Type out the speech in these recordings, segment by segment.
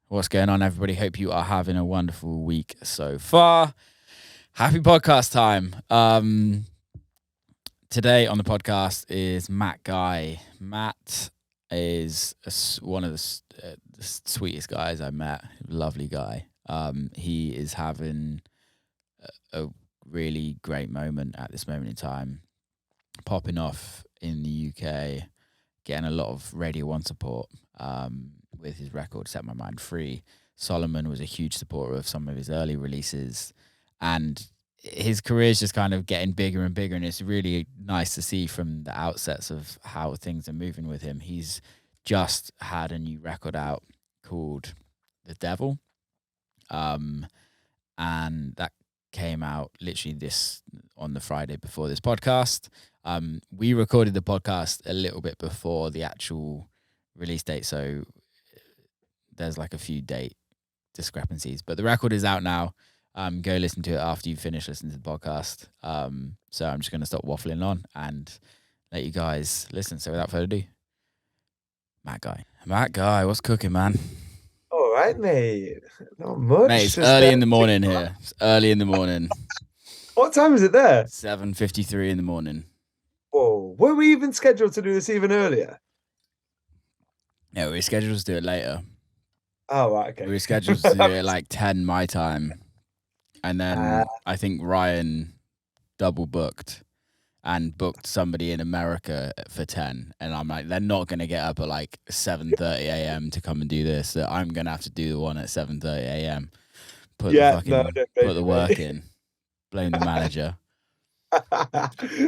What's going on, everybody? Hope you are having a wonderful week so far. Happy podcast time. Today on the podcast is Matt Guy. Matt is one of the sweetest guys I met. Lovely guy. He is having a really great moment at this moment in time, popping off in the UK, getting a lot of Radio 1 support with his record Set My Mind Free. Solomon was a huge supporter of some of his early releases, and his career is just kind of getting bigger and bigger, and it's really nice to see from the outsets of how things are moving with him. He's just had a new record out called The Devil, and that came out literally on the Friday before this podcast. We recorded the podcast a little bit before the actual release date, so there's like a few date discrepancies. But the record is out now. Go listen to it after you finish listening to the podcast. So I'm just going to stop waffling on and let you guys listen. So without further ado, Matt Guy, what's cooking, man? All right, mate. Not much. Mate, it's early in the morning here. It's early in the morning. What time is it there? 7:53 in the morning. Whoa. Were we even scheduled to do this even earlier? No, we were scheduled to do it later. Oh, right, okay. We were scheduled to do it like 10 my time. And then I think Ryan double booked and booked somebody in America for 10. And I'm like, they're not going to get up at like 7:30 a.m. to come and do this. So I'm going to have to do the one at 7:30 a.m. Put the work in. Blame the manager.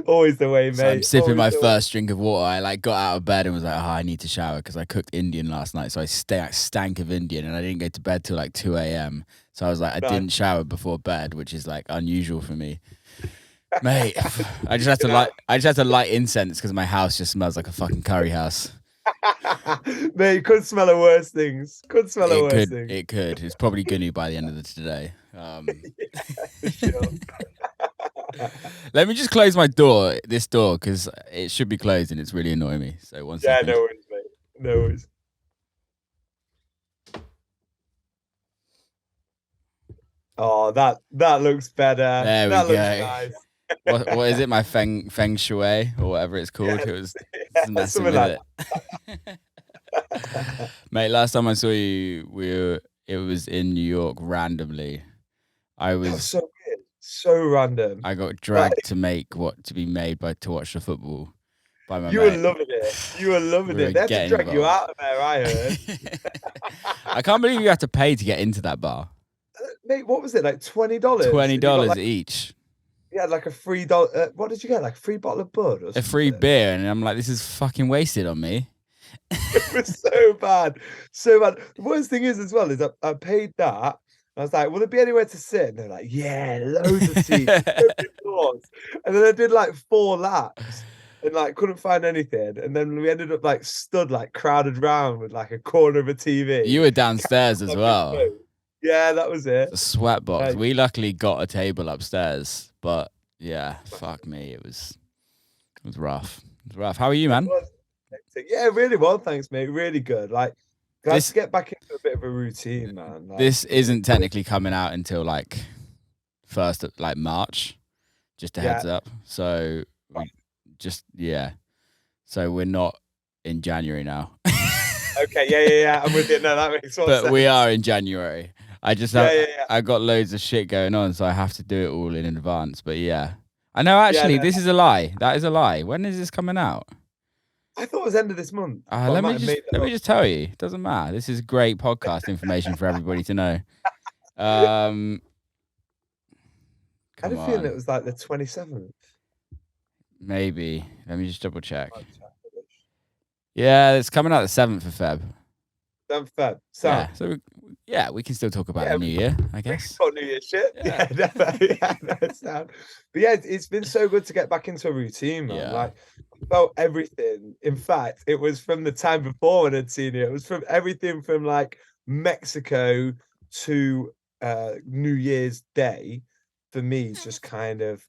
Always the way, mate. So I'm sipping my first drink of water. I got out of bed and was like, I need to shower because I cooked Indian last night. So I stank of Indian and I didn't go to bed till like 2 a.m. So I was like, I didn't shower before bed, which is like unusual for me. Mate, I just had to light incense because my house just smells like a fucking curry house. Mate, you could smell of worse things. It could. It's probably gonna by the end of today. Yeah, for sure. Let me just close this door, because it should be closed and it's really annoying me. So one second. Yeah, no worries, mate. No worries. Oh, that looks better. There that we looks go. Nice. What is it? My feng shui or whatever it's called. Yeah, it was messing with like it. Mate, last time I saw you, it was in New York randomly. That was so weird. So random. I got dragged to be made to watch the football by my mate. Were loving it. You were loving it. They had to drag you out of there, I heard. I can't believe you have to pay to get into that bar. Mate, what was it? Like $20? $20 each. Yeah, like a $3. What did you get? Like a free bottle of bud or something? A free beer, and I'm like, this is fucking wasted on me. It was so bad. So bad. The worst thing is as well is I paid that. I was like, will there be anywhere to sit? And they're like, yeah, loads of seats. And then I did like 4 laps and like couldn't find anything. And then we ended up like stood like crowded round with like a corner of a TV. You were downstairs as well. Yeah, that was it. The sweat box. We luckily got a table upstairs, but yeah, fuck me. It was rough. It was rough. How are you, man? Yeah, really well, thanks, mate. Really good. Like, glad to get back into a bit of a routine, man. Like, this isn't technically coming out until like 1st like March. Just a heads up. So So we're not in January now. Okay, yeah. I'm with you. No, that makes sense. But we are in January. I just I got loads of shit going on, so I have to do it all in advance. But yeah, I know. Actually, this is a lie. That is a lie. When is this coming out? I thought it was end of this month. Let me just tell you. It doesn't matter. This is great podcast information for everybody to know. I had a feeling it was like the 27th. Maybe. Let me just double check. Yeah, it's coming out the 7th of Feb. 7th of Feb. So we can still talk about the New Year, I guess. Talk New Year shit. Yeah, definitely. But yeah, it's been so good to get back into a routine, man. Yeah. Like, I felt everything. In fact, it was from the time before when I'd seen you. It was from everything from like Mexico to New Year's Day for me, just kind of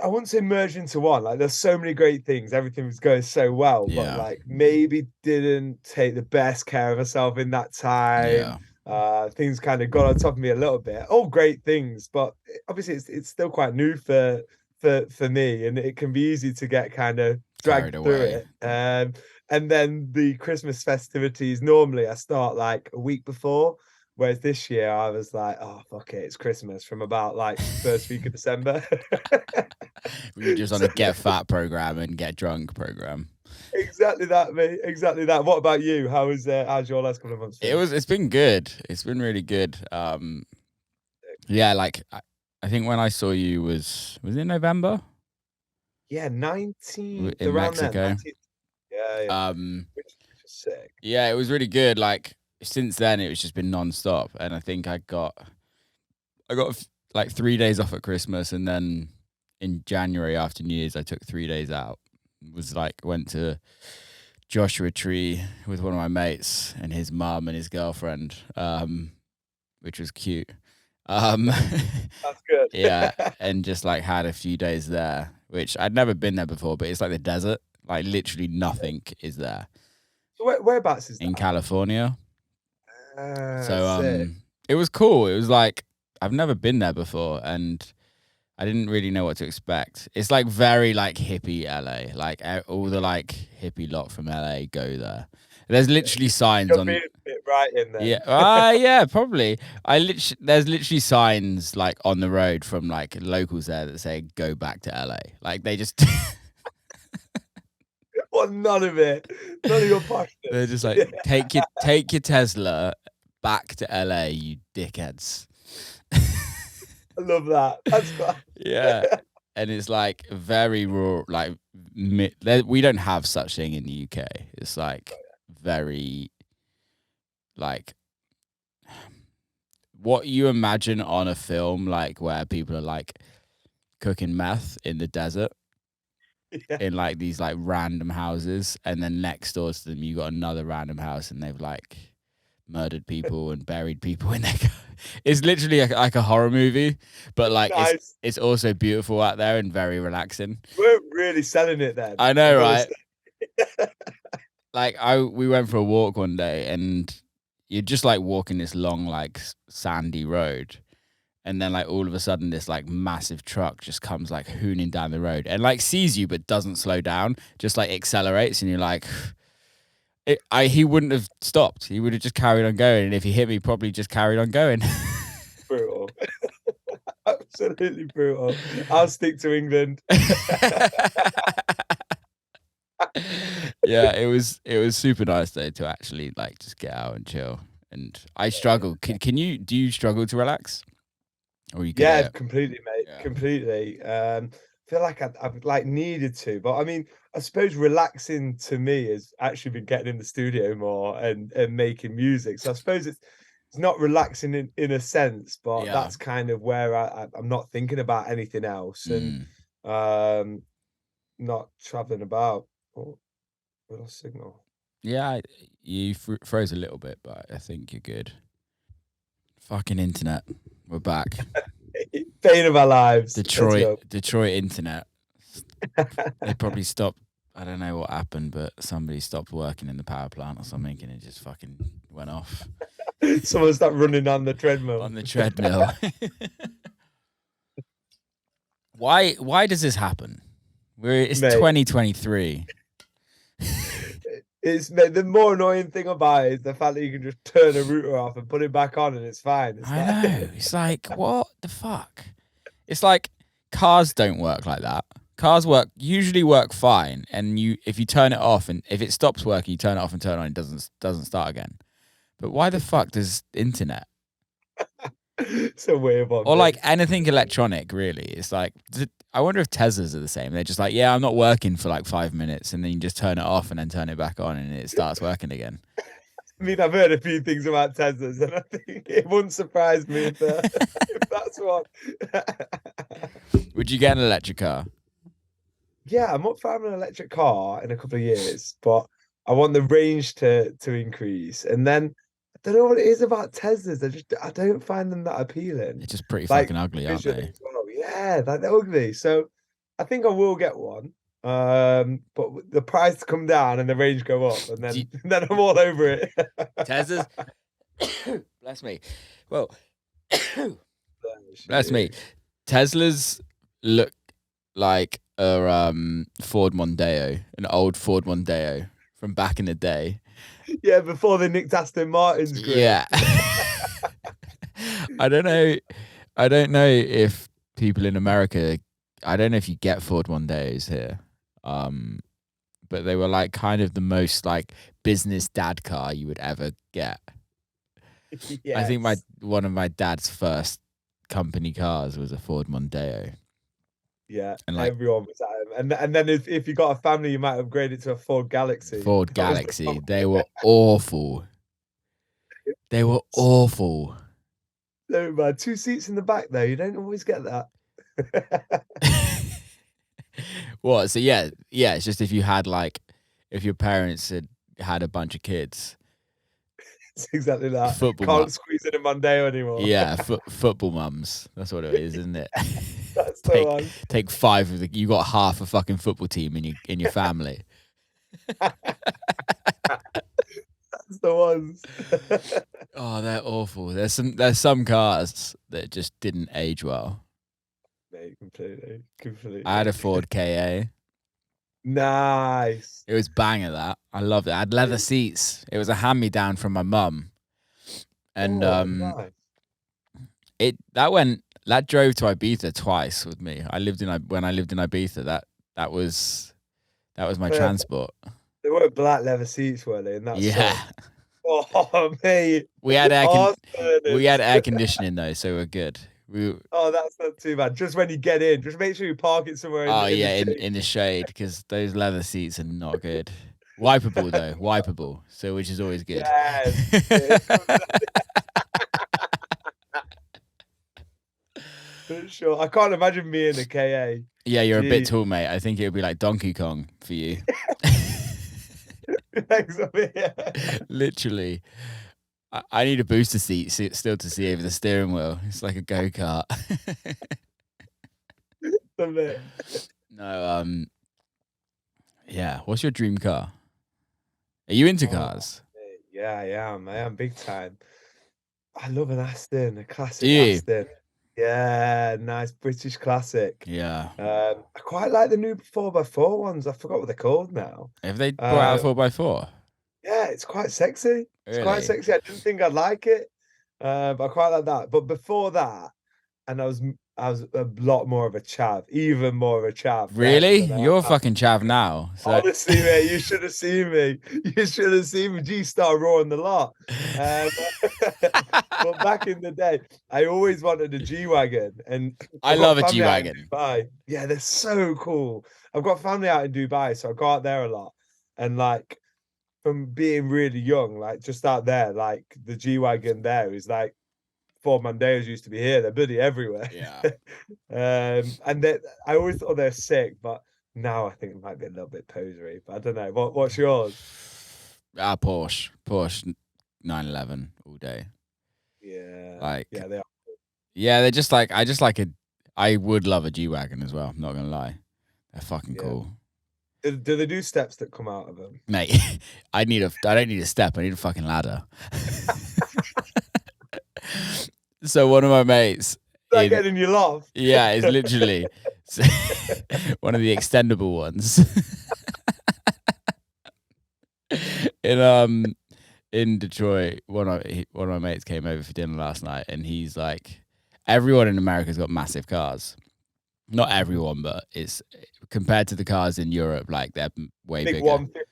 I wouldn't say merge into one. Like there's so many great things. Everything was going so well, but Yeah. like maybe didn't take the best care of herself in that time. Yeah. Things kind of got on top of me a little bit. All great things, but obviously it's still quite new for me, and it can be easy to get kind of Carried dragged through away. it. And then the Christmas festivities, normally I start like a week before. Whereas this year I was like, oh fuck it, it's Christmas from about like first week of December. Were you just on So a get fat program and get drunk program? exactly that, mate. Exactly that. What about you? How's your last couple of months been? It's been good. It's been really good. Yeah, like I think when I saw you was it November Yeah, 19th in around there. Mexico. 19th. Yeah, yeah. Um, Which is sick. yeah, it was really good. Like since then, it was just been non-stop, and I think I got like 3 days off at Christmas, and then in January after New Year's, I took 3 days out. Was like went to Joshua Tree with one of my mates and his mum and his girlfriend, which was cute. Um, That's good. yeah, and just like had a few days there, which I'd never been there before, but it's like the desert. Like literally nothing is there So whereabouts is in that? California. So Sick. it was cool. It was like I've never been there before, and I didn't really know what to expect. It's like very like hippie LA. Like all the like hippie lot from LA go there. There's literally signs You're on. being a bit right in Yeah, then. yeah, probably. There's literally signs like on the road from like locals there that say "Go back to LA." Like they just Well, none of it. None of your they're poshness. just like take your Tesla back to LA, you dickheads. I love that. That's quite Yeah, and it's like very raw. Like we don't have such thing in the UK. It's like very like what you imagine on a film, like where people are like cooking meth in the desert yeah. in like these like random houses, and then next door to them you got another random house, and they've like murdered people and buried people in there. It's literally like a horror movie, but like Nice. it's also beautiful out there and very relaxing. You weren't really selling it then. I I've know, got to right? say. Like we went for a walk one day, and you're just like walking this long like sandy road, and then like all of a sudden this like massive truck just comes like hooning down the road and like sees you but doesn't slow down, just like accelerates, and you're like he wouldn't have stopped. He would have just carried on going, and if he hit me, probably just carried on going. Brutal. Absolutely brutal. I'll stick to England. Yeah, it was super nice though to actually like just get out and chill. And I struggle. Can you do you struggle to relax, or are you good Yeah, at it? completely, mate. Yeah. Completely. Feel like I've like needed to, but I mean, I suppose relaxing to me has actually been getting in the studio more and making music. So I suppose it's not relaxing in a sense, but Yeah. that's kind of where I'm not thinking about anything else and Mm. um not traveling about. Oh, little signal. Yeah, you froze a little bit, but I think you're good. Fucking internet. We're back. Pain of our lives. Let's Detroit, go. Detroit internet. They probably stopped. I don't know what happened, but somebody stopped working in the power plant or something, and it just fucking went off Someone start running on the treadmill. on the treadmill. Why does this happen? It's Mate, 2023. it's the more annoying thing about it is the fact that you can just turn a router off and put it back on and it's fine. It's I like know. It's like what the fuck? It's like cars don't work like that. Cars usually work fine, and if you turn it off and if it stops working, you turn it off and turn it on, it doesn't start again. But why the fuck does internet it's a weird one, or like mate. anything electronic really? It's like I wonder if Teslas are the same. They're just like, yeah, I'm not working for like 5 minutes, and then you just turn it off and then turn it back on, and it starts working again. I mean, I've heard a few things about Teslas, and I think it wouldn't surprise me if, if that's one. Would you get an electric car? Yeah, I'm up for having an electric car in a couple of years, but I want the range to increase. And then I don't know what it is about Teslas. I don't find them that appealing. They're just pretty Like fucking ugly, aren't visually they? as well. Yeah, like they're ugly. So I think I will get one. But the price come down and the range go up, and then then I'm all over it. Teslas, bless me. Well, Bless bless me. you. Teslas look like a Ford Mondeo, an old Ford Mondeo from back in the day. Yeah, before they nicked Aston Martin's grill. Yeah. I don't know. I don't know if people in America. I don't know if you get Ford Mondeos here. But they were like kind of the most like business dad car you would ever get. I think Yes. one of my dad's first company cars was a Ford Mondeo. Yeah, And like everyone was at him. And then if you got a family, you might upgrade it to a Ford Galaxy. Ford That was the Galaxy, problem. they were awful. They were awful. So bad. Two seats in the back though. You don't always get that. What? So yeah, it's just if you had like if your parents had a bunch of kids, It's exactly that. football mum, Can't squeeze in a Mondeo anymore. yeah, football mums. That's what it is, isn't it? That's the take one. take five of the. You got half a fucking football team in your family. That's the ones. Oh, they're awful. There's some cars that just didn't age well. Mate, completely. I had a Completely. Ford KA. Nice. It was banger that. I loved it. I had leather seats. It was a hand me down from my mum. And Oh, nice. that drove to Ibiza twice with me. When I lived in Ibiza, that was my They transport. they were black leather seats, were they? In that Yeah. sun. Oh, mate. We had Arse we had burners. air conditioning though, so we're good. Oh, that's not too bad. Just when you get in, just make sure you park it somewhere Oh in the yeah, shade. in the shade because those leather seats are not good. Wipeable though, wipeable. So which is always good. Yes. It comes for sure. I can't imagine me in a KA. Yeah, you're a bit Gee. tall, mate. I think it would be like Donkey Kong for you. Thanks for me. Literally. I need a booster seat still to see over the steering wheel. It's like a go kart. No, yeah. What's your dream car? Are you into Oh, cars? yeah, I am big time. I love an Aston, a Do classic you? Aston. Yeah, nice British classic. Yeah. I quite like the new 4x4 ones. I forgot what they're called now. Have they brought out a Uh, 4x4? yeah, it's quite sexy. It's quite Really? sexy. I didn't think I'd like it, but I quite like that. But before that, and I was a lot more of a chav, even more of a chav then Really? than I You're a am. fucking chav now. So Honestly, mate, you should have seen me. You should have seen me. G-Star roaring the lot. Um, but back in the day, I always wanted a G-Wagon, and I I've got love a family out in G-Wagon. Dubai. Yeah, they're so cool. I've got family out in Dubai, so I go out there a lot. And like from being really young, like just out there, like the G-Wagon there is like Ford Mondeos used to be here. They're bloody everywhere. Yeah. And I always thought they're sick, but now I think it might be a little bit posery. But I don't know. What's yours? Porsche 911 all day. Yeah, Like, yeah, they are. yeah, they're just like I would love a G-Wagon as well. I'm not gonna lie, they're fucking Yeah. cool, Do they do steps that come out of them? mate. I don't need a step. I need a fucking ladder. So one of my mates That in getting in your loft? yeah, it's literally one of the extendable ones. in in Detroit, one of my mates came over for dinner last night, and he's like, everyone in America's got massive cars. Not everyone, but it's compared to the cars in Europe, like they're way Big bigger.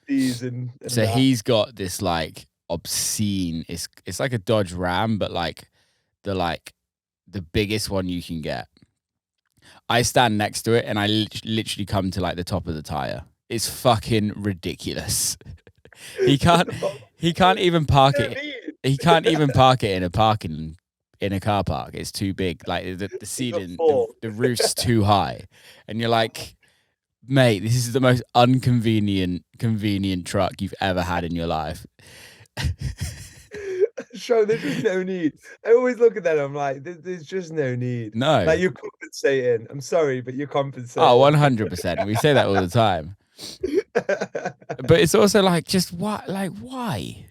150s and So that. he's got this like obscene. It's like a Dodge Ram, but like the biggest one you can get. I stand next to it, and I literally come to like the top of the tire. It's fucking ridiculous. He can't. He can't even park it. He can't even park it in a car park. It's too big. Like the He's got ceiling, four. the roof's too high, and you're like, mate, this is the most convenient truck you've ever had in your life. Show there's just no need. I always look at that. I'm like, there's just no need. No. Like you're covered compensating. I'm sorry, but you're Oh, compensating. 100%. We say that all the time. But it's also like, just why? Like, why?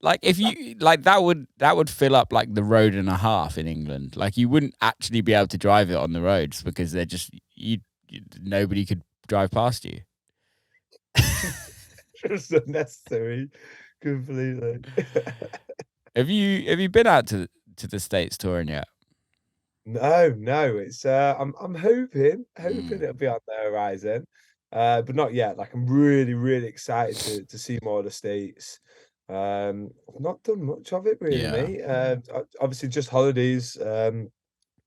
Like, if you like that would fill up like the road and a half in England. Like, you wouldn't actually be able to drive it on the roads because they're just nobody could drive past you. Just unnecessary, completely. Have you been out to the States touring yet? No, no, it's I'm hoping Mm. it'll be on the horizon. But not yet. Like I'm really, really excited to see more of the States. I've not done much of it really, Yeah. mate. Obviously just holidays.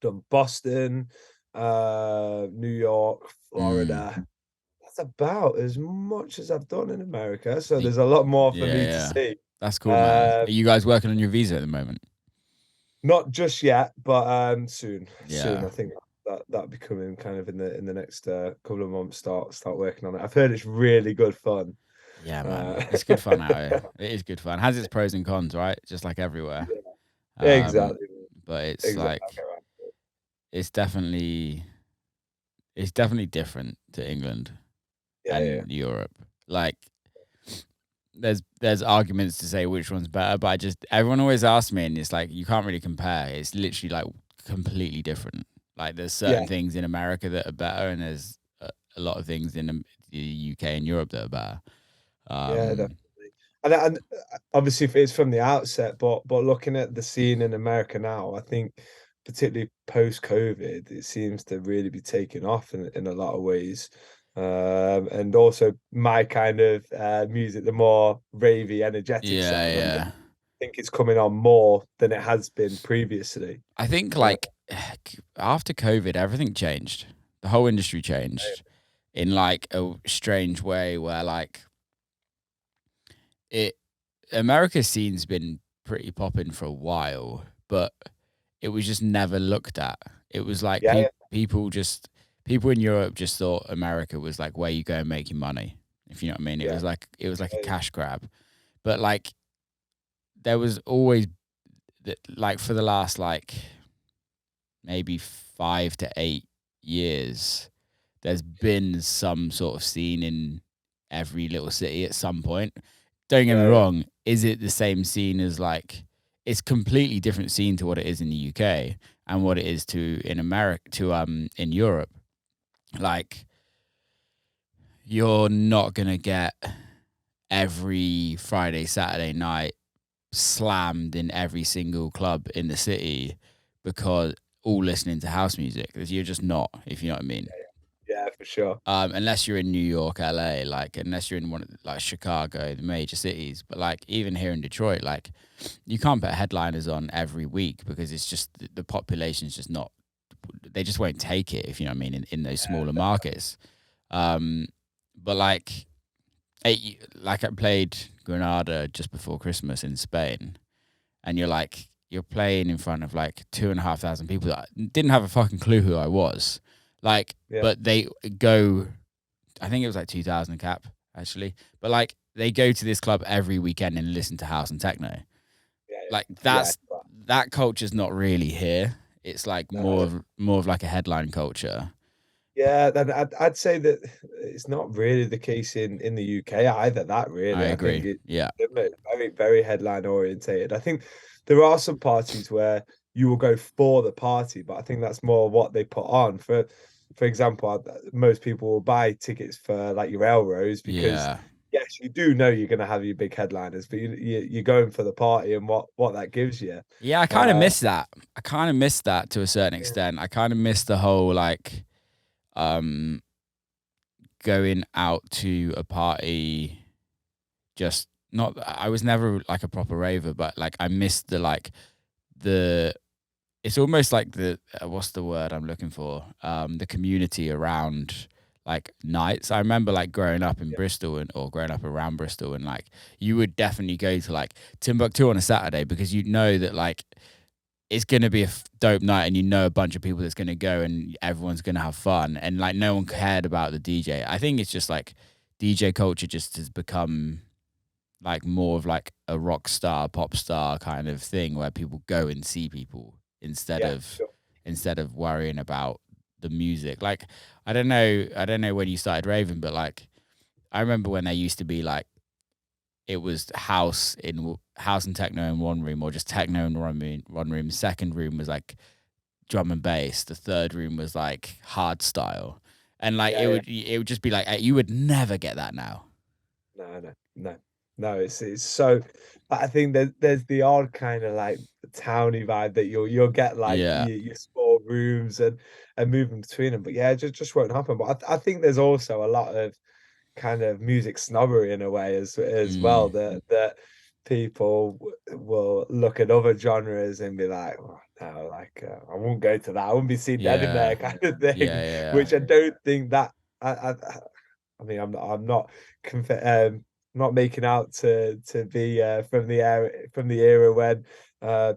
Done Boston, New York, Mm. Florida. That's about as much as I've done in America. So Y- there's a lot more for Yeah, me to yeah. see. That's cool, man. Um, Are you guys working on your visa at the moment? Not just yet, but soon. Soon. Yeah. I think that'll be coming kind of in the next couple of months. Start working on it. I've heard it's really good fun. Yeah, man. Uh, It's good fun out here. It is good fun. Has its pros and cons, right? Just like everywhere. yeah, Um, exactly. but it's Exactly. like it's definitely it's definitely different to England Yeah, yeah, and Europe. Like, there's arguments to say which one's better, but I just everyone always asks me, and it's like you can't really compare. It's literally like completely different. Like, there's yeah, certain things in America that are better, and there's a lot of things in the UK and Europe that are better. yeah, Um, definitely. And obviously if it's from the outset, but looking at the scene in America now, I think particularly post COVID, it seems to really be taking off in a lot of ways. And also my kind of music, the more ravey, energetic yeah, side, I yeah. think it's coming on more than it has been previously. I think Uh, like after COVID, everything changed. The whole industry changed in like a strange way, where like it America's scene's been pretty popping for a while, but it was just never looked at. It was like yeah, yeah, people in Europe just thought America was like where you go and make your money. If you know what I mean, yeah, it was like a yeah, cash grab. But like there was always like for the last like maybe 5 to 8 years, there's been some sort of scene in every little city at some point. Don't get me yeah, wrong, is it the same scene as like it's completely different scene to what it is in the UK and what it is to in America to in Europe. Like, you're not gonna get every Friday, Saturday night slammed in every single club in the city because all listening to house music. You're just not, if you know what I mean. yeah, for sure. Unless you're in New York, LA, like unless you're in one of like Chicago, the major cities. But like even here in Detroit, like you can't put headliners on every week because it's just the population's just not. They just won't take it, if you know what I mean, in those smaller markets. Um, but like I played Granada just before Christmas in Spain, and you're playing in front of like 2,500 people that didn't have a fucking clue who I was. Like, Yeah, but they go, I think it was like 2,000 cap actually, but like they go to this club every weekend and listen to house and techno. yeah, Like, yeah, that culture's not really here. It's like yeah. more of like a headline culture. Yeah, then I'd say that it's not really the case in the UK either. That I really, I think agree. it's Yeah. very, very headline orientated. I think there are some parties where you will go for the party, but I think that's more what they put on. For example, most people will buy tickets for like your Elros because Yeah. yes, you do know you're going to have your big headliners, but you're going for the party and what that gives you. Yeah, I kind of Uh, miss that. I kind of miss that to a certain yeah, extent. I kind of miss the whole like um going out to a party, just not I was never like a proper raver, but like I missed the it's almost like the what's the word I'm looking for? The community around like nights. I remember like growing up in yeah, Bristol or growing up around Bristol, and like you would definitely go to like Timbuktu on a Saturday because you know that like it's gonna be a dope night, and you know a bunch of people that's gonna go, and everyone's gonna have fun, and like no one cared about the DJ. I think it's just like DJ culture just has become like more of like a rock star, pop star kind of thing where people go and see people instead yeah, of sure. instead of worrying about the music. Like I don't know when you started raving, but like I remember when there used to be like it was house and techno in one room, or just techno in one room. Second room was like drum and bass. The third room was like hard style, and like Yeah, yeah. it would just be like you would never get that now. No, no, no, no. It's so. I think there's the odd kind of like towny vibe that you'll get like Yeah. your small rooms and moving between them. But yeah, it just won't happen. But I think there's also a lot of kind of music snobbery in a way as well Mm. that people will look at other genres and be like, oh, no, like I won't go to that. I wouldn't be seen dead in Yeah. there, kind of Yeah. thing. Yeah. Which I don't think that I mean, I'm not making out to be from the era when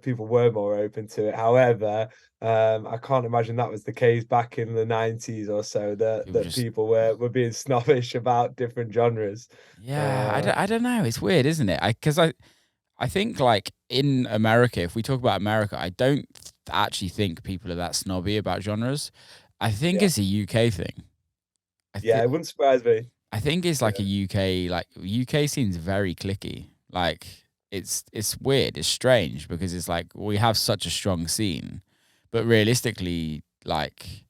people were more open to it. However, I can't imagine that was the case back in the 90s or so that People that just people were being snobbish about different genres. yeah. I Uh, don't, I don't know. It's weird, isn't it? I think like in America, if we talk about America, I don't actually think people are that snobby about genres. I think yeah, it's a UK thing. I yeah, think it wouldn't surprise me. I think it's Yeah, like a UK like UK scene's very clicky. Like it's weird. It's strange because it's like we have such a strong scene, but realistically, like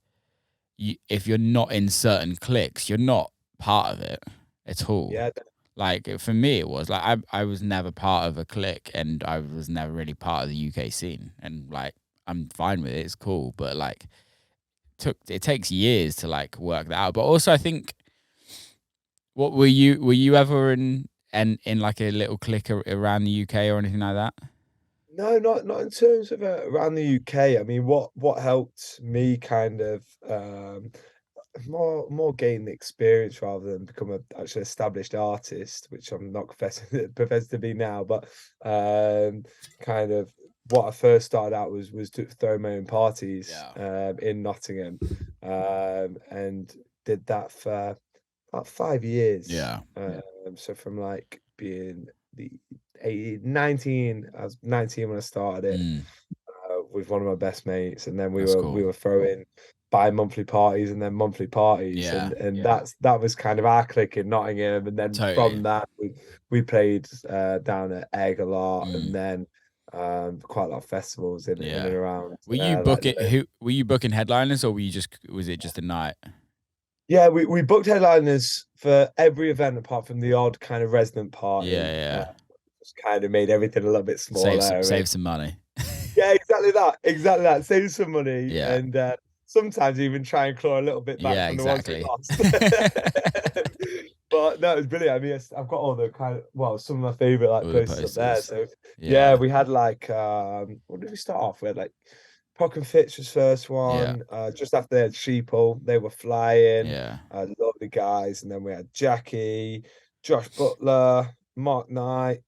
if you're not in certain cliques, you're not part of it at all. yeah, Like for me, it was like I was never part of a clique, and I was never really part of the UK scene. And like I'm fine with it; it's cool. But like it takes years to like work that out. But also, I think what were you ever in like a little clique around the UK or anything like that? no, not in terms of around the UK. I mean, what helped me kind of more gain the experience rather than become a actually established artist, which I'm not professing to be now, but kind of what I first started out was to throw my own parties Yeah. in Nottingham, and did that for about 5 years. Yeah. So from like being the 19, I was 19 when I started it Mm, with one of my best mates, and then we that's were cool. we were throwing bi-monthly parties and then monthly parties, Yeah, and that was kind of our clique in Nottingham, and then totally. from that we played down at Egg a lot, and Mm, then quite a lot of festivals in and yeah. around Were you like booking who were you booking headliners, or was it just a night? yeah, we booked headliners for every event apart from the odd kind of resident Yeah, party. yeah. Just kind of made everything a little bit smaller. Save some money. Yeah, exactly that. Save some money Yeah. and sometimes even try and claw a little bit back Yeah, from the ones we exactly. lost. But no, it was brilliant. I mean, I've got all the kind of some of my favorite like All the places up there. posters. So yeah, Yeah. we had like what did we start off with? Like Pock and Fitch was first Yeah. one. Just after they had Sheeple, they were flying. Yeah. Lovely guys, and then we had Jackie, Josh Butler, Mark Knight.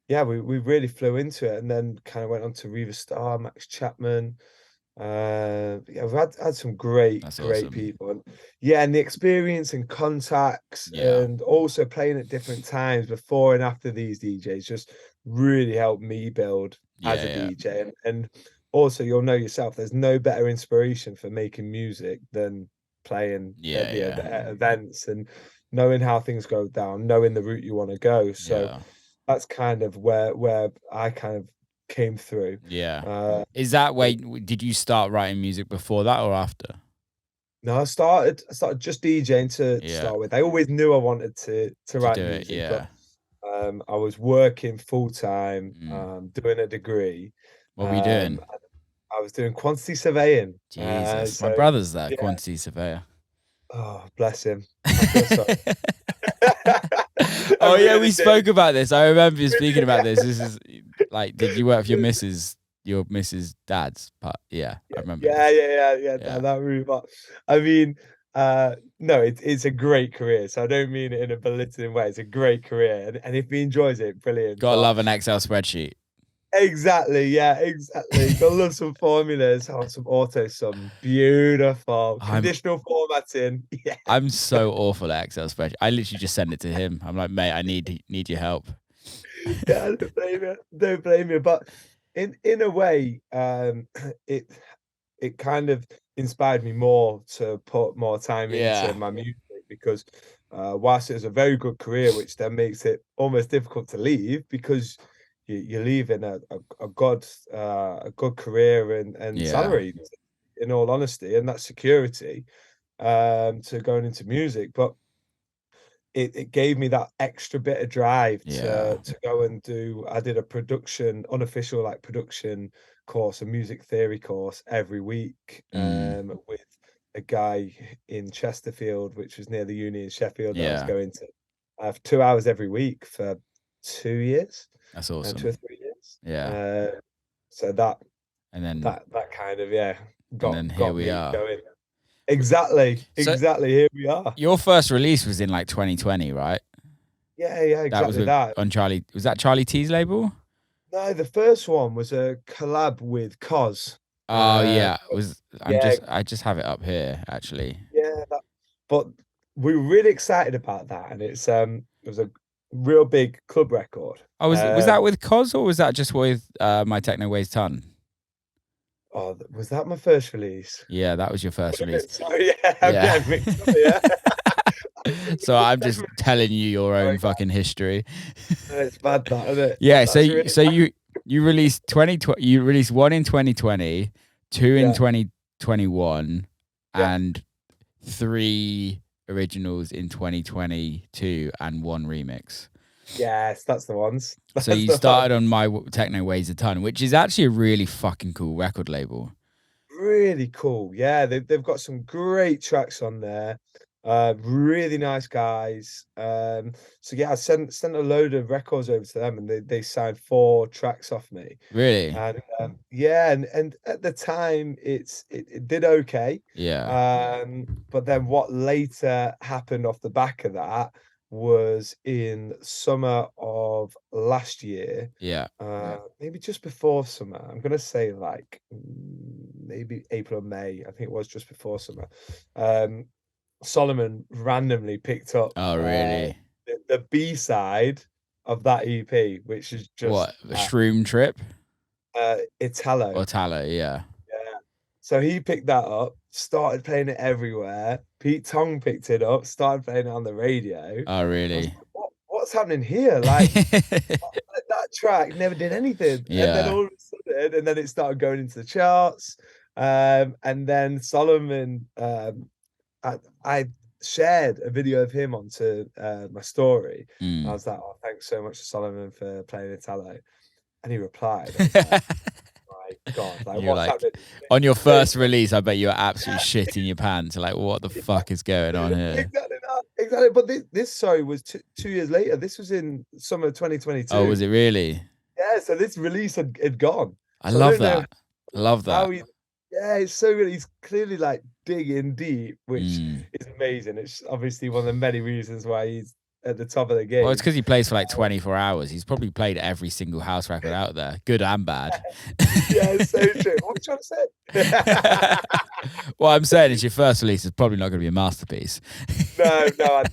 Yeah, we really flew into it, and then kind of went on to Reva Star, Max Chapman. Yeah, we've had some That's great awesome. people, and yeah, and the experience and contacts, Yeah. and also playing at different times before and after these DJs just really helped me build as Yeah, a yeah. DJ, and also you'll know yourself, there's no better inspiration for making music than playing Yeah, at yeah. at events and knowing how things go down, knowing the route you want to go. So Yeah. that's kind of where I kind of came through. Yeah. Uh, Is that way did you start writing music before that or after? no, I started just DJing to Yeah. start with. I always knew I wanted to To write do it, music, but yeah. I was working full time, Mm. doing a degree. What were you Um, doing? I was doing quantity surveying. Jesus. My So brother's that yeah, quantity surveyor. oh bless him. I feel sorry. I Oh yeah, really we do. spoke about this. I remember you speaking about this. This is like, did you work for your missus dad's part? Yeah, I remember this. Yeah, Yeah. down that route. But I mean, no, it's a great career. So I don't mean it in a belittling way. It's a great career, and if he enjoys it, brilliant. Gotta But love an Excel spreadsheet. exactly, yeah, exactly. Gotta love some formulas, oh, some auto, some beautiful I'm conditional formatting. Yeah, I'm so awful at Excel spreadsheet. I literally just send it to him. I'm like, mate, I need your help. yeah, don't blame you. Don't blame you. But in a way, it it kind of inspired me more to put more time into Yeah. my music because whilst it was a very good career, which then makes it almost difficult to leave because you're leaving a good career and Yeah. salary, in all honesty, and that security to going into music. But it gave me that extra bit of drive Yeah. to go and do. I did a unofficial like production course, a music theory course every week Mm. with a guy in Chesterfield, which was near the uni in Sheffield that I was Yeah. going to. I have 2 hours every week for 2 years, That's 2 or awesome. 3 years. Yeah. So And then that kind of, yeah, and got then here got we me are. going. Exactly, So exactly. Here we are. your first release was in like 2020, right? Yeah, yeah, That was exactly with that. on Charlie. Was that Charlie T's label? No, the first one was a collab with Cos. Oh Uh, yeah. yeah, I just have it up here actually. yeah. But we were really excited about that, and it was a real big club record. Oh, was that with Cos or was that just with My Techno Weighs Ton? Oh, was that my first release? Yeah, that was your first Would have been. release. Sorry, yeah, I'm Yeah. getting mixed up here. So It's I'm just definitely telling you your sorry, own fucking history. it's bad that, isn't it? Yeah, That's really bad. you released you released one in 2020, two in Yeah, 2021, yeah, and three originals in 2022 and one remix. yes, that's the ones. So That's you the one. started on Techno Weighs a Ton, which is actually a really fucking cool record label. Really cool. Yeah, they've got some great tracks on there. Really nice guys. So yeah, I sent a load of records over to them, and they signed 4 tracks off me. Really? And yeah, and at the time it did okay. Yeah. But then what later happened off the back of that was in summer of last year, Yeah. maybe just before summer. I'm gonna say like maybe April or May. I think it was just before summer. Um, Solomon randomly picked up Oh, really? the B side of that EP, which is just What? A Shroom Trip Italo. or Talo? Yeah. Yeah. So he picked that up, started playing it everywhere. Pete Tong picked it up, started playing it on the radio. Oh, I was really? like, what's happening here? Like that track never did anything. And then Yeah. all of a sudden, and then it started going into the charts. And then Solomon, I shared a video of him onto my story. I Mm. was like, oh, thanks so much to Solomon for playing Italo. And he replied, I was like, my God, like You're what's like, happening? on your first release, I bet you were absolutely shitting your pants. Like, what the fuck is going on here? Exactly that. Exactly. But this sorry was 2 years later. This was in summer of Oh, was 2022. it really? Yeah, so this release had gone. I So I love don't know that. I love how that. he. Yeah, it's so good. He's clearly like digging deep, which Mm. is amazing. It's obviously one of the many reasons why he's at the top of the Well, it's game. because he plays for like 24 hours. He's probably played every single house record out there, good and bad. Yeah, it's so true. What are you trying to say? What I'm saying is your first release is probably not going to be a masterpiece. No, no.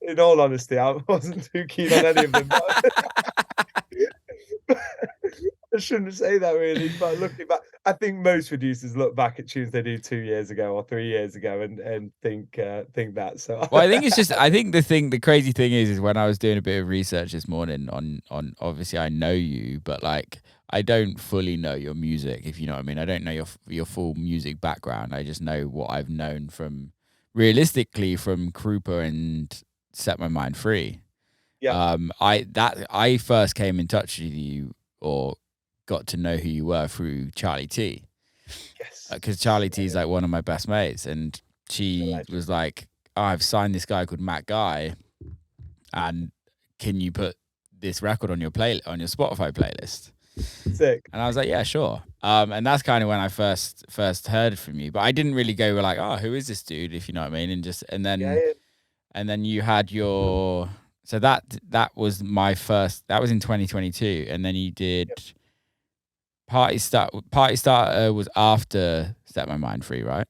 In all honesty, I wasn't too keen on any of them. I shouldn't say that really, but looking back, I think most producers look back at tunes they do 2 years ago or 3 years ago and think that. So Well, I think it's just I think the crazy thing is when I was doing a bit of research this morning on obviously I know you, but like I don't fully know your music, if you know what I mean. I don't know your full music background. I just know what I've known from realistically from Krupa and Set My Mind Free. yeah, I first came in touch with you or got to know who you were through Charlie T, yes, because Charlie T is like one of my best mates, and he's a she legend. was like, oh, I've signed this guy called Matt Guy, and can you put this record on your Spotify playlist? Sick. And I was like, yeah, sure. And that's kind of when I first heard from you, but I didn't really go like, oh, who is this dude, if you know what I mean, Yeah, yeah, and then you had your so that was my first. That was in 2022, and then you did yep. Party Starter was after Set My Mind Free, right?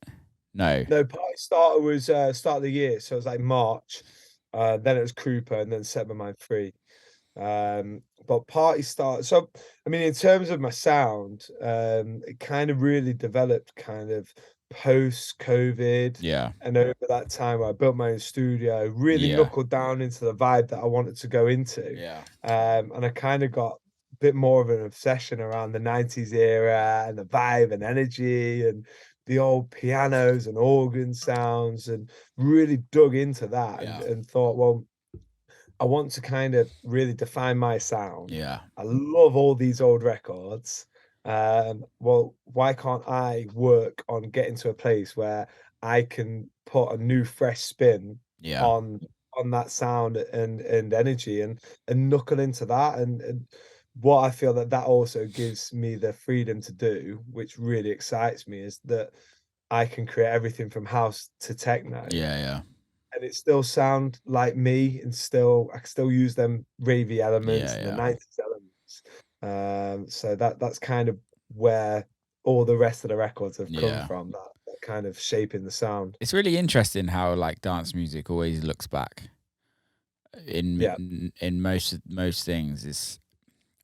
No. No, Party Starter was start of the year, so it was like March. Then it was Krupa, and then Set My Mind Free. But Party started. So, I mean, in terms of my sound, it kind of really developed kind of post-COVID. Yeah. And over that time, I built my own studio, really Yeah. knuckled down into the vibe that I wanted to go into. Yeah. And I kind of got a bit more of an obsession around the 90s era and the vibe and energy and the old pianos and organ sounds, and really dug into that Yeah. and thought, well, I want to kind of really define my sound. Yeah. I love all these old records. Well, why can't I work on getting to a place where I can put a new, fresh spin Yeah. on that sound and energy and knuckle into that and what I feel that also gives me the freedom to do, which really excites me, is that I can create everything from house to techno Yeah. Yeah. and it still sound like me, and still I can still use them ravey elements Yeah. and the Yeah. 90s elements. So that's kind of where all the rest of the records have come Yeah. from, that kind of shaping the sound. It's really interesting how like dance music always looks back Yeah, in most things. It's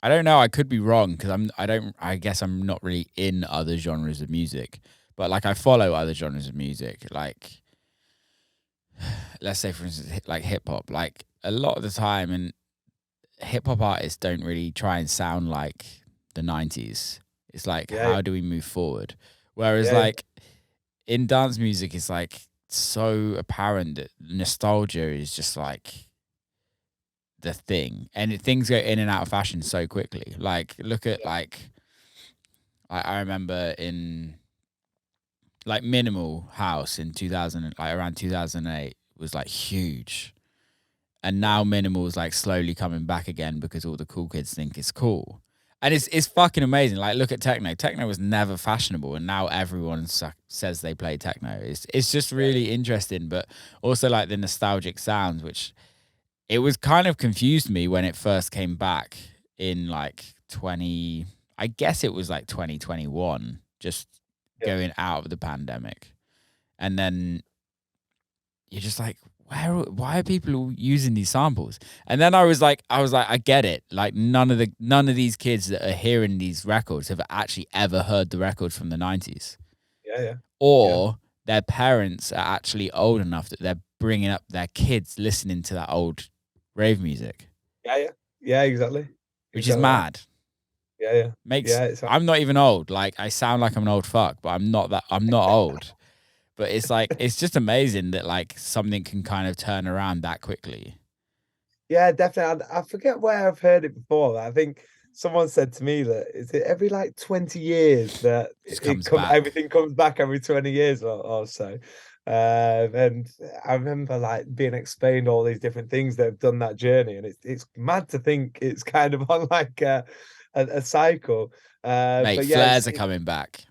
I don't know. I could be wrong because I don't. I guess I'm not really in other genres of music, but like I follow other genres of music. Like let's say for instance, like hip hop. Like a lot of the time, and hip hop artists don't really try and sound like the '90s. It's like yeah, how do we move forward? Whereas yeah, like in dance music, it's like so apparent that nostalgia is just like the thing, and things go in and out of fashion so quickly. Like look at yeah, like I remember in like minimal house in 2000, like around 2008 was like huge, and yeah, now minimal is like slowly coming back again because all the cool kids think it's cool. And it's fucking amazing. Like look at techno. Techno was never fashionable, and now everyone says they play techno. It's just yeah, really interesting, but also like the nostalgic sounds, which it was kind of confused me when it first came back in like 20. I guess it was like 2021, just yeah. going out of the pandemic, and then you're just like, why are people using these samples? And then I was like, I get it. Like none of these kids that are hearing these records have actually ever heard the records from the 90s, Yeah, yeah, yeah, or their parents are actually old enough that they're bringing up their kids listening to that old rave music, yeah, yeah, yeah, exactly, which is exactly that. mad. Yeah, yeah, Makes yeah. It's I'm not even old. Like I sound like I'm an old fuck, but I'm not that. I'm not old. But it's like it's just amazing that like something can kind of turn around that quickly. Yeah, definitely. I forget where I've heard it before. But I think someone said to me that is it every like 20 years that Just comes back. everything comes back every 20 years or so. And I remember like being explained all these different things that have done that journey, and it's mad to think it's kind of on like a cycle. Mate, But yeah, flares are coming back.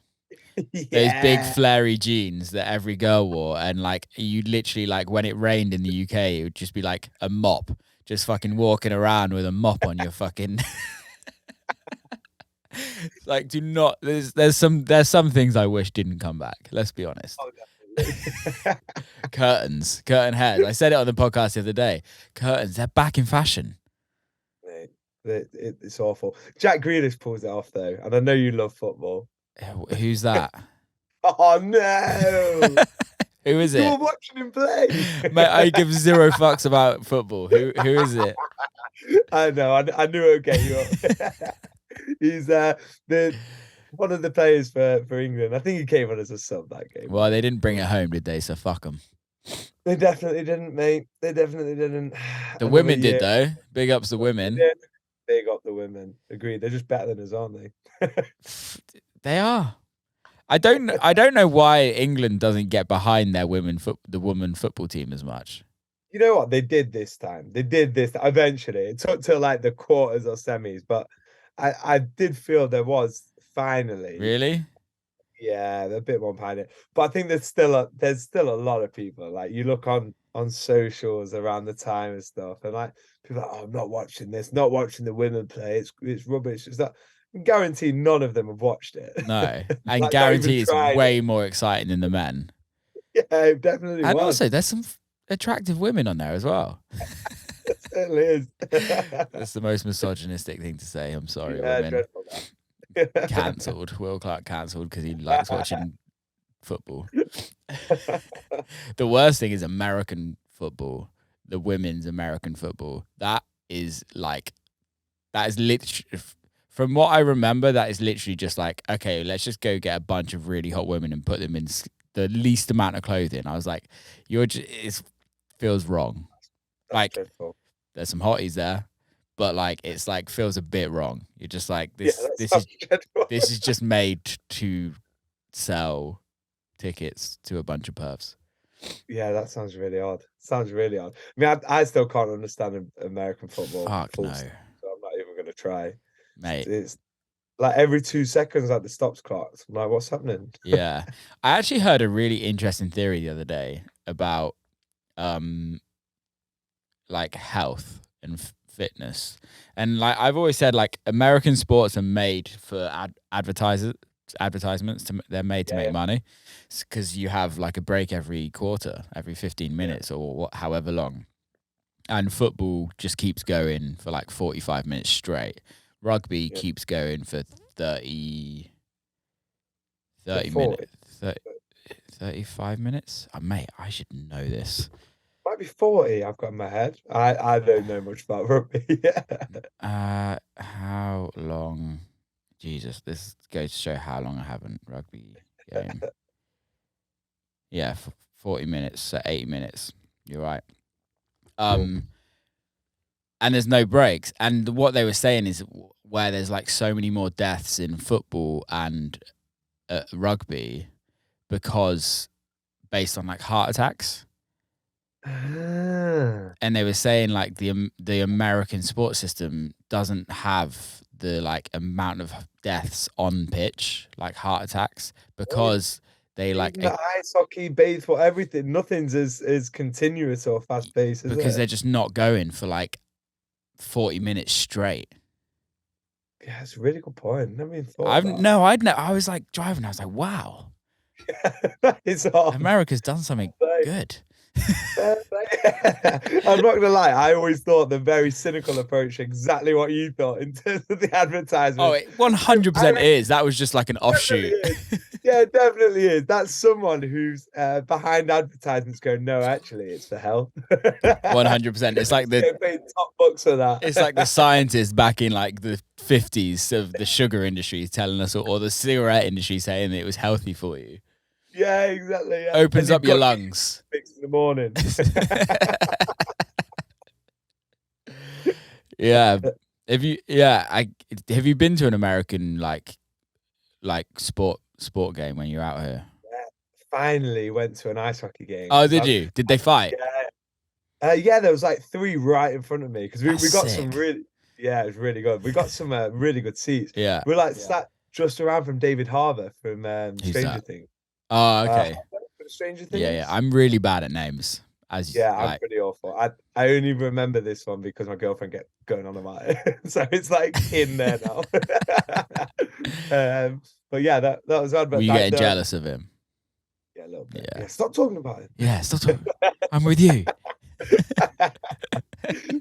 Those big yeah, flary jeans that every girl wore, and like you literally like when it rained in the UK, it would just be like a mop, just fucking walking around with a mop on your fucking. Like, do not. There's some things I wish didn't come back. Let's be honest. oh, definitely. Curtain hairs. I said it on the podcast the other day. Curtains, they're back in fashion. Mate, it's awful. Jack Grealish pulls it off though, and I know you love football. Who's that? Oh no! Who is You it? were watching him play. Mate, I give zero fucks about football. Who is it? I know. I knew it would get you up. He's the one of the players for England. I think he came on as a sub that game Well, though. they didn't bring it home, did they? So fuck them. They definitely didn't, mate. They definitely didn't. The Another women did year. though. Big ups the They women. did. They got the women. Agreed. They're just better than us, aren't they? They are. I don't know why England doesn't get behind the women football team as much. You know what they did this time? They did this eventually. It took till like the quarters or semis, but I did feel there was finally, Really? yeah, they're a bit more behind it. But I think there's still a lot of people. Like you look on socials around the time and stuff, and like people are like, oh, I'm not watching this, not watching the women play. It's rubbish. It's that I can guarantee none of them have watched it. No. And Like not even guarantee it's tried it. way more exciting than the men. Yeah, it definitely And was. also there's some attractive women on there as well. certainly is. That's the most misogynistic thing to say. I'm sorry, Yeah, women. dreadful that. Cancelled. Will Clarke cancelled because he likes watching football. The worst thing is American football, the women's American football. That is literally, from what I remember, that is literally just like, okay, let's just go get a bunch of really hot women and put them in the least amount of clothing. I was like, it feels wrong. That's Like, dreadful. there's some hotties there, but like, it's like feels a bit wrong. You're just like, Yeah, that sounds dreadful. this is just made to sell tickets to a bunch of pervs. Yeah, that sounds really odd. Sounds really odd. I mean, I still can't understand American football. Fuck Full no, stop, so I'm not even going to try. mate. It's like every 2 seconds, like the stops clocked. I'm like, what's happening? Yeah, I actually heard a really interesting theory the other day about um like health and fitness, and like I've always said, like American sports are made for advertisements. They're made to Yeah, make yeah, money, because you have like a break every quarter, every 15 yeah. minutes or however long, and football just keeps going for like 45 minutes straight. Rugby Yeah. keeps going for 30 Bit 40. minutes. 35 minutes? Oh, mate, I should know this. Might be 40, I've got in my head. I don't know much about rugby. Yeah. How long? Jesus, this goes to show how long I haven't rugby game. Yeah, 40 minutes, so 80 minutes. You're right. And there's no breaks. And what they were saying is where there's like so many more deaths in football and rugby, because based on like heart attacks. Ah. And they were saying like the American sports system doesn't have the like amount of deaths on pitch, like heart attacks, because they like Even the ice hockey, baseball, everything, nothing's as continuous or fast paced, is because it? they're just not going for like 40 minutes straight. Yeah, it's a really good point. Never even thought of that. I was like driving, I was like, wow, That is odd. America's done something good. I'm not gonna lie, I always thought the very cynical approach, exactly what you thought in terms of the Oh, advertisement. it 100% is. That was just like an Definitely offshoot. is. Yeah, it definitely is. That's someone who's behind advertisements going, no, actually, it's for health. 100%. It's like Get paid top bucks for that. it's like the scientists back in like the 50s of the sugar industry telling us, or the cigarette industry saying that it was healthy for you. Yeah, exactly. Yeah. Opens up your lungs. Fix in the morning. Yeah. Have you been to an American like sport game when you're out here? Yeah, finally went to an ice hockey game. Oh, did you? Did they fight? Yeah, there was like 3 right in front of me because we That's got some sick. really, yeah, it was really good. We got some really good seats. Yeah. We're like sat just around from David Harbour from Who's Stranger that? Things. Oh, okay. Stranger Yeah, Things. yeah. I'm really bad at names. Yeah, I'm Like, pretty awful. I only remember this one because my girlfriend kept going on about it, so it's like in there now. But yeah, that was odd. were But you getting jealous of him? yeah, a little bit. Yeah. Yeah, stop talking about it. Yeah, stop talking. I'm with you.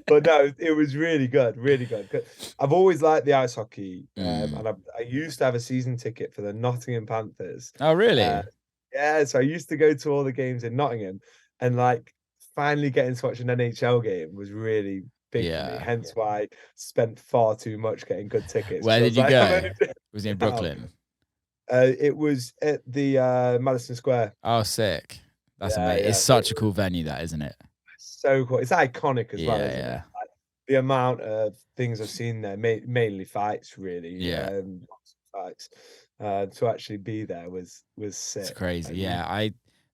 But no, it was really good, really good. 'Cause I've always liked the ice hockey, Mm. and I used to have a season ticket for the Nottingham Panthers. Oh, really? Yeah, so I used to go to all the games in Nottingham, and like finally getting to watch an NHL game was really big for me. Yeah. Hence why I spent far too much getting good tickets. Where 'Cause I did was you like, I'm go? only doing Was it in it now. Brooklyn? It was at the Madison Square. Oh, sick. That's Yeah, amazing. yeah. It's such a cool venue, that, isn't it? So cool. It's iconic as well, Yeah, isn't yeah. it? Like, the amount of things I've seen there, mainly fights, really. Yeah. Fights. To actually be there was It's sick. crazy. Like, Yeah,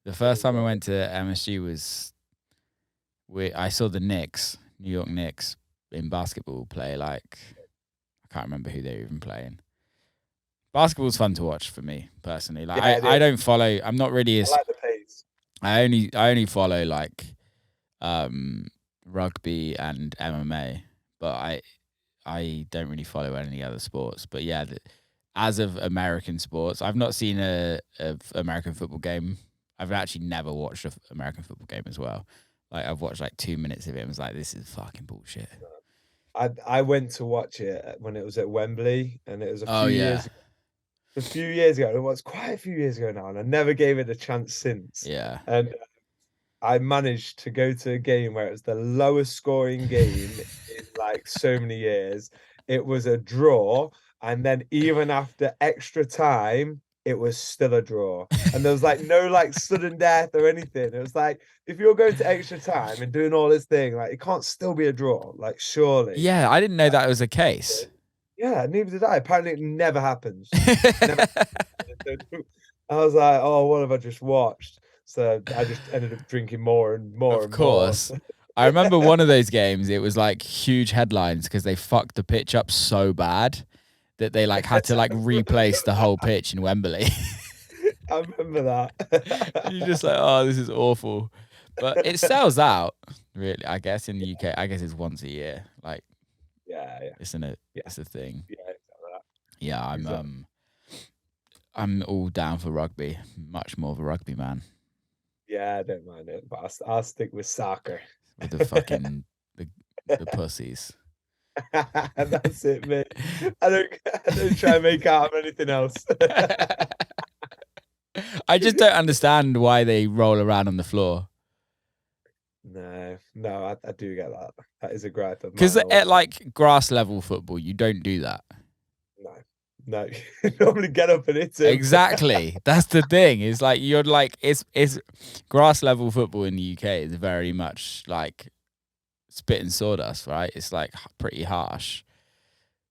the first time I went to MSG was I saw the Knicks, New York Knicks, in basketball play. Like, I can't remember who they were even playing. Basketball's fun to watch for me personally. Like, yeah, I don't follow. I'm not really I as. like the pace. I only follow like rugby and MMA, but I don't really follow any other sports. But yeah, as of American sports, I've not seen a American football game. I've actually never watched an American football game as well. Like I've watched like 2 minutes of it and was like, this is fucking bullshit. I went to watch it when it was at Wembley, and it was Oh yeah, a few years ago. It was quite a few years ago now, and I never gave it a chance since. yeah. And I managed to go to a game where it was the lowest scoring game in like so many years. It was a draw, and then even after extra time, it was still a draw. And there was like no like sudden death or anything. It was like if you're going to extra time and doing all this thing, like it can't still be a draw. Like surely. Yeah, I didn't know that was the case. Yeah, neither did I. Apparently it never happens. Never. I was like, oh, what have I just watched? So I just ended up drinking more and more Of and more. course. I remember one of those games, it was like huge headlines because they fucked the pitch up so bad that they like had to like replace the whole pitch in Wembley. I remember that. You're just like, oh, this is awful. But it sells out, really, I guess, in the UK. I guess it's once a year. Like Yeah, yeah, isn't it? yeah, It's a thing. yeah, exactly that. Yeah, Exactly. I'm all down for rugby. Much more of a rugby man. Yeah, I don't mind it, but I'll stick with soccer. With the fucking the pussies. That's it, mate. I don't try and make out of anything else. I just don't understand why they roll around on the floor. No, no, I do get that. That is a gripe of Because mine. I at watch it. like grass level football, you don't do that. No, no. Normally get up and hit him. Exactly. That's the thing. It's like you're like it's grass level football in the UK is very much like spit and sawdust, right? It's like pretty harsh.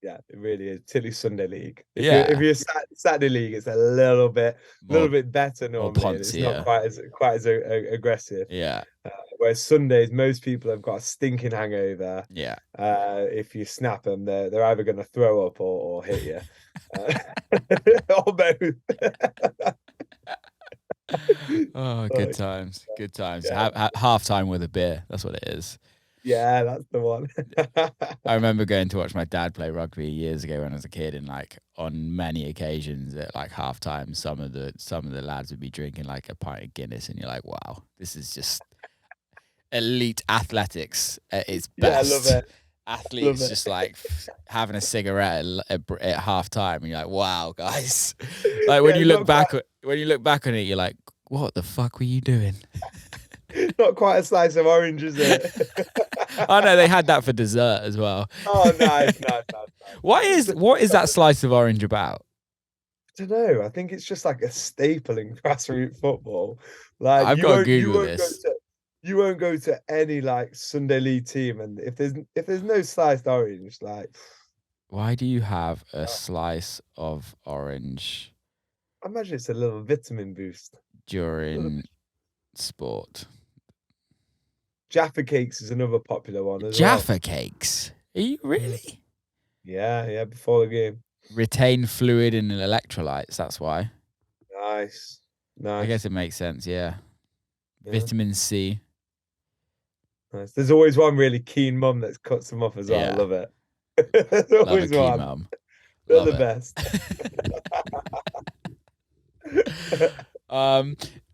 Yeah, it really is. Tilly Sunday League. If Yeah. you're Saturday League, it's a More little bit better more normally, and it's not poncier. quite as aggressive. Yeah. Whereas Sundays, most people have got a stinking hangover. Yeah. If you snap them, they're either going to throw up or hit you, or both. Oh, good Like, times. Good times. yeah, Half time with a beer. That's what it is. yeah, that's the one. I remember going to watch my dad play rugby years ago when I was a kid, and like on many occasions at like half time, some of the lads would be drinking like a pint of Guinness, and you're like, wow, this is just elite athletics at its Yeah, I love best. it. Love Athletes it. just like having a cigarette at half time, and you're like, wow, guys. Like Yeah, when you look back on it, you're like, what the fuck were you doing? not quite a slice of orange, is it? Oh no, they had that for dessert as well. Oh, nice, nice, nice, nice. What is that slice of orange about? I don't know. I think it's just like a staple in grassroots football. Like I've got to Google this. you won't go to any like Sunday league team, and if there's no sliced orange, like Why do you have a slice of orange I imagine it's a little vitamin boost. Little during sport? Jaffa cakes is another popular one as well. Jaffa cakes. Are you really? Yeah, yeah, before the game. Retain fluid and electrolytes. That's why. Nice, I guess nice, it makes sense. Yeah. yeah, Vitamin C. nice. There's always one really keen mum that cuts them off as well. I Yeah. love it. There's Love a always key one. mum. They're Love the it. best.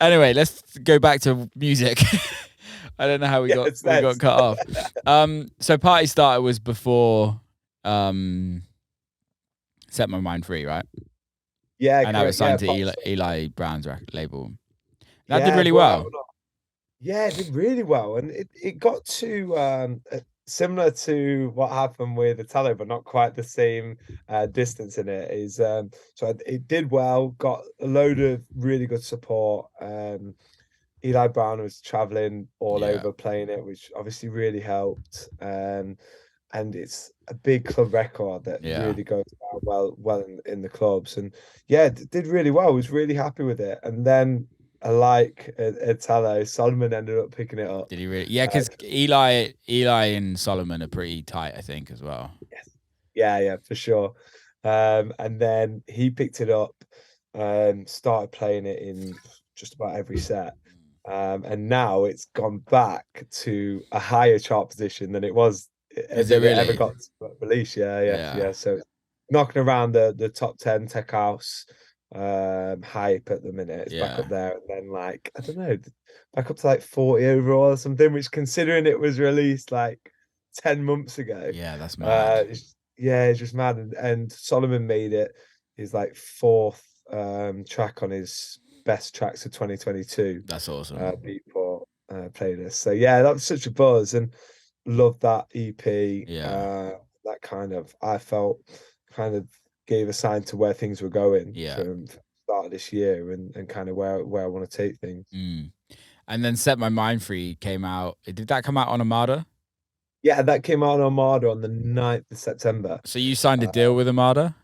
Anyway, let's go back to music. I don't know how Yes, we got that's cut off. So Party Starter was before Set My Mind Free, right? yeah, And that was correct. Yeah, signed to Eli Brown's record label. That did yeah, really brought well. out. Yeah, it did really well, and it got to similar to what happened with Italo, but not quite the same distance in it. Is so it did well, got a load of really good support. Eli Brown was traveling all Yeah. over playing it, which obviously really helped. And it's a big club record that Yeah. really goes down well in the clubs. And yeah, it did really well. I was really happy with it. And then, like Italo, Solomon ended up picking it up. Did he really? Yeah, Uh, because Eli and Solomon are pretty tight, I think, as well. yes. Yeah, yeah, for sure. And then he picked it up, started playing it in just about every set. And now it's gone back to a higher chart position than it was Is it than it ever really? got released. Yeah, yeah, Yeah. yeah. So knocking around the top 10 tech house. hype at the minute. It's back Yeah. up there, and then like I don't know, back up to like 40 overall or something. Which, considering it was released like 10 months ago, Yeah, that's mad. yeah, it's just mad. And Solomon made it his like fourth track on his best tracks of 2022 That's awesome. Beatport playlist. So yeah, that was such a buzz, and love that EP. Yeah. That kind of, I felt, kind of gave a sign to where things were going Yeah. from the start of this year, and kind of where I want to take things. Mm. And then Set My Mind Free came out. Did that come out on Armada? Yeah, that came out on Armada on the 9th of September. So you signed a Uh, deal with Armada?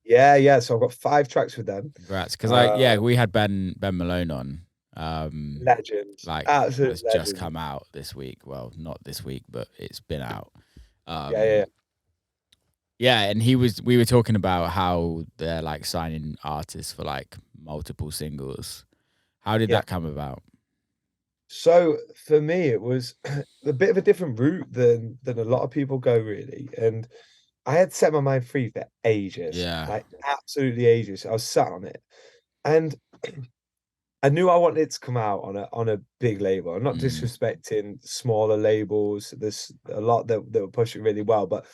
yeah, yeah. So I've got 5 tracks with them. Congrats. Because Uh, we had Ben Malone on. Legend, Like absolute that's just legend. come out this week. Well, not this week, but it's been out. Yeah, yeah, Um, yeah, and we were talking about how they're like signing artists for like multiple singles. How did yeah. that come about? So for me, it was a bit of a different route than a lot of people go, really. And I had set my mind free for ages, Yeah. like absolutely ages. I was sat on it, and I knew I wanted it to come out on a big label. I'm not Mm. disrespecting smaller labels. There's a lot that were pushing really well, but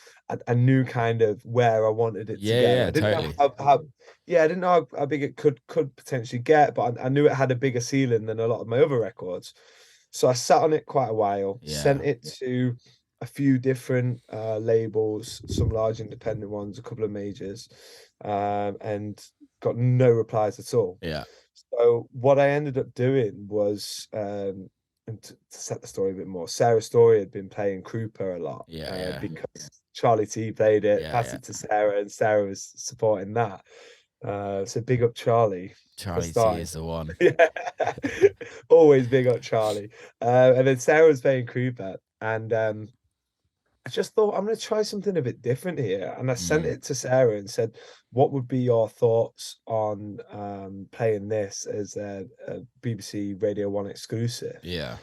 I knew kind of where I wanted it to Yeah, go. yeah, I didn't know totally. yeah, I didn't know how big it could potentially get, but I knew it had a bigger ceiling than a lot of my other records. So I sat on it quite a while, Yeah. sent it to a few different labels, some large independent ones, a couple of majors, and got no replies at all. Yeah. So what I ended up doing was, and to set the story a bit more, Sarah Story had been playing Krupa a lot Yeah, yeah. because Charlie T played it, Yeah, passed yeah. it to Sarah, and Sarah was supporting that. So big up Charlie for Charlie T starting. is the one. Yeah, always big up Charlie. And then Sarah was playing Krupa, and I just thought I'm going to try something a bit different here. And I sent Mm. it to Sarah and said, what would be your thoughts on playing this as a BBC Radio 1 exclusive? Yeah.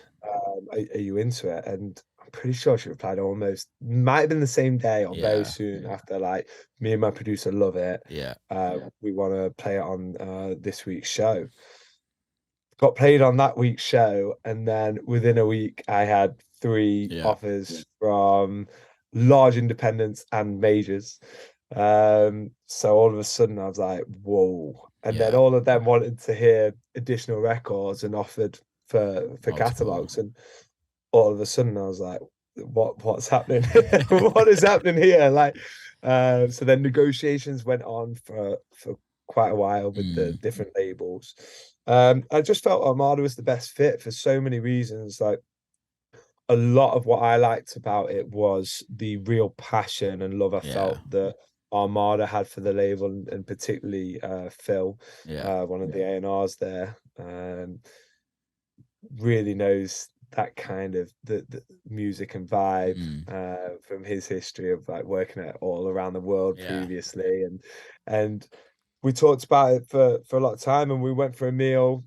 Are you into it? And I'm pretty sure she replied almost, might have been the same day or very Yeah. soon after, like, me and my producer love it. Yeah. We want to play it on this week's show. Got played on that week's show, and then within a week, I had 3 Yeah. offers from large independents and majors. So all of a sudden, I was like, "Whoa!" And then Yeah. all of them wanted to hear additional records and offered for Multiple. catalogs, and all of a sudden, I was like, what's happening? What is happening here?" Like, so then negotiations went on for quite a while with the Mm. different labels. I just felt Armada was the best fit for so many reasons. Like, a lot of what I liked about it was the real passion and love I Yeah. felt that Armada had for the label, and particularly Phil, Yeah. one of the A&Rs there. Really knows that kind of the music and vibe Mm. from his history of like working at all around the world Yeah. previously, and we talked about it for a lot of time, and we went for a meal,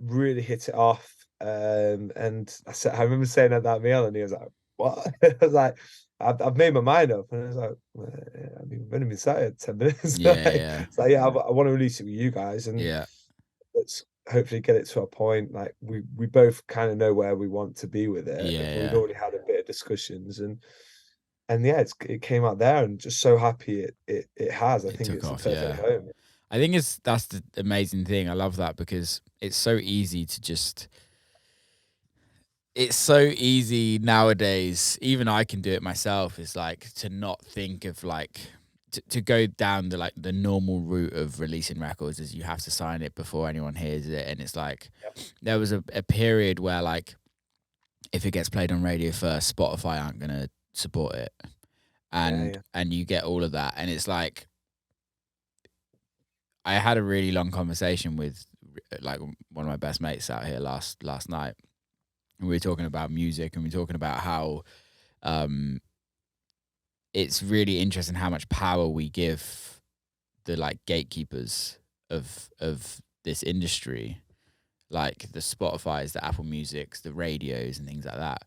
really hit it off. And I remember saying at that meal, and he was like, "What?" I was like, I've made my mind up." And I was like, well, yeah, I mean, we've only been sat here 10 minutes. Yeah. Yeah. So yeah, I want to release it with you guys, and Yeah. let's hopefully get it to a point like we both kind of know where we want to be with it. Yeah. We'd Yeah. already had a bit of discussions, and yeah, it came out there, and just so happy it has. I It think took it's the off. perfect Yeah. home. I think that's the amazing thing. I love that because it's so easy to just. It's so easy nowadays. Even I can do it myself. Is like to not think of like to go down the normal route of releasing records is you have to sign it before anyone hears it, and it's like Yep. there was a period where like if it gets played on radio first, Spotify aren't gonna support it, Yeah, and yeah. and you get all of that, and it's like I had a really long conversation with like one of my best mates out here last night, and we were talking about music, and we were talking about how um, it's really interesting how much power we give the like gatekeepers of this industry, like the Spotify's, the Apple Musics, the radios, and things like that.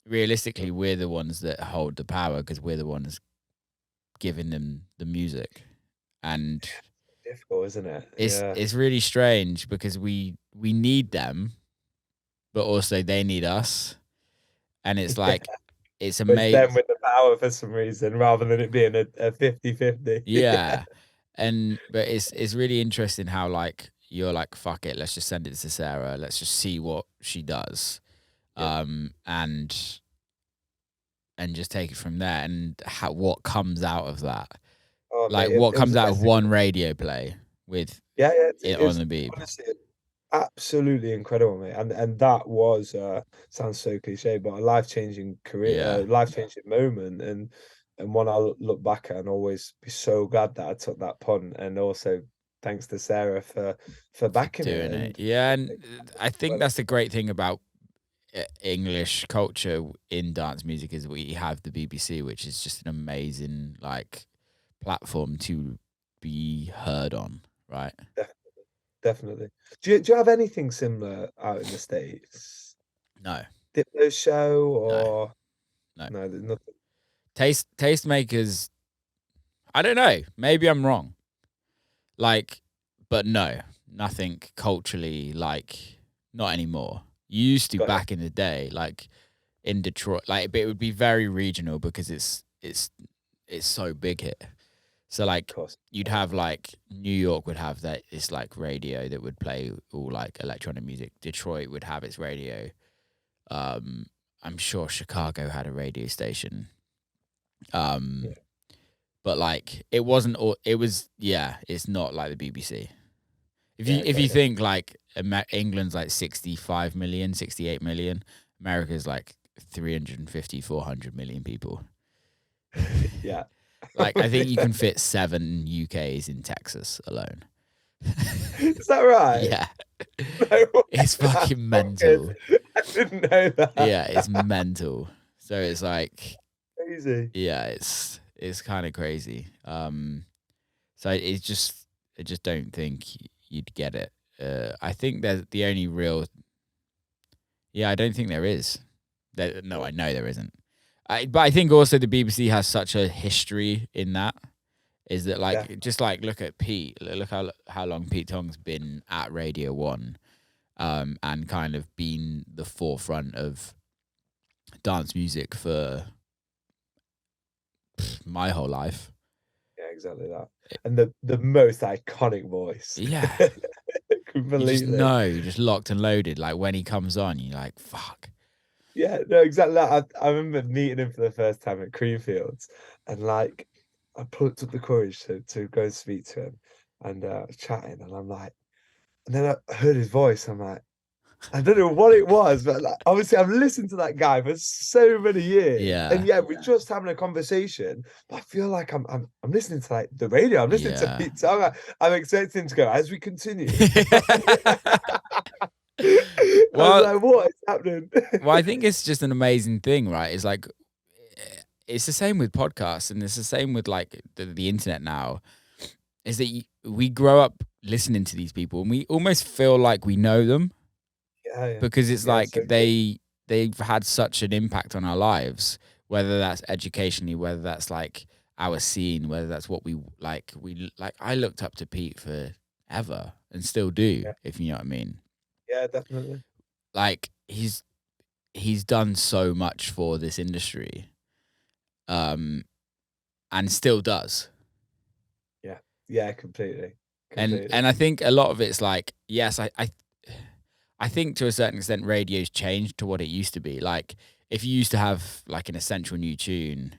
Realistically, we're the ones that hold the power because we're the ones giving them the music, and difficult, isn't it? It's Yeah. it's really strange because we need them, but also they need us, and it's Yeah. like it's But it's them amazing. with the power for some reason, rather than it being a 50-50. Yeah, but it's really interesting how like you're like fuck it, let's just send it to Sarah, let's just see what she does, Yeah. and just take it from there, and what comes out of that, Oh, like mate, what it was comes the out of best thing. one radio play with Yeah, yeah, it on it's the beep. honestly absolutely incredible, mate. And that was sounds so cliche, but a life-changing career, Yeah, life-changing moment, and one I'll look back at and always be so glad that I took that punt. And also thanks to Sarah for for backing it doing it. and Yeah, making and it I think well. that's the great thing about English culture in dance music is we have the BBC, which is just an amazing like platform to be heard on, right? Def- Definitely. Do you have anything similar out in the States? No, Diplo show no, or no. no? There's nothing. Tastemakers. I don't know. Maybe I'm wrong. Like, but no, nothing culturally. Like, not anymore. You used to Got you. back in the day, like in Detroit. Like, but it would be very regional because it's so big here. So Of like course. you'd have like New York would have that it's like radio that would play all like electronic music. Detroit would have its radio. Um, I'm sure Chicago had a radio station. Um, Yeah. but like it wasn't all. It was yeah. It's not like the BBC. Yeah. If you Got you. think like England's like 65 million, 68 million, America's like 350, 400 million people. Yeah. Like I think you can fit 7 UKs in Texas alone. Is that right? Yeah. No way. It's That's fucking bonkers. mental. I didn't know that. Yeah, it's mental. So it's like Crazy. yeah, it's kind of crazy. So it's just I just don't think you'd get it. I think that the only real yeah, I don't think there is. No, I No. know there isn't. But I think also the BBC has such a history in that. Is that Yeah. like just like look at Pete? Look how long Pete Tong's been at Radio One, and kind of been the forefront of dance music for my whole life. Yeah, exactly that. And the most iconic voice. Yeah, you just Completely. know, you're just locked and loaded. Like when he comes on, you're like, fuck. Yeah, no, exactly that. I remember meeting him for the first time at Creamfields, and like I plucked up the courage to go and speak to him and chatting, and I'm like, and then I heard his voice. I'm like, I don't know what it was, but like, obviously I've listened to that guy for so many years, and Yeah, yeah, we're just having a conversation. But I feel like I'm listening to like the radio. I'm listening to yeah. Pete Tong. I'm expecting to go as we continue. I was well, like, what is happening? I think it's just an amazing thing, right? It's like it's the same with podcasts, and it's the same with like the internet now. Is that we grow up listening to these people, and we almost feel like we know them Yeah, yeah, because it's yeah. like So true. they've had such an impact on our lives, whether that's educationally, whether that's like our scene, whether that's what we like. I looked up to Pete for ever and still do, Yeah, if you know what I mean. yeah, definitely. Like he's done so much for this industry, um, and still does. Yeah, yeah, completely, And completely. I think a lot of it's like, yes, I think to a certain extent radio's changed to what it used to be. Like if you used to have like an essential new tune,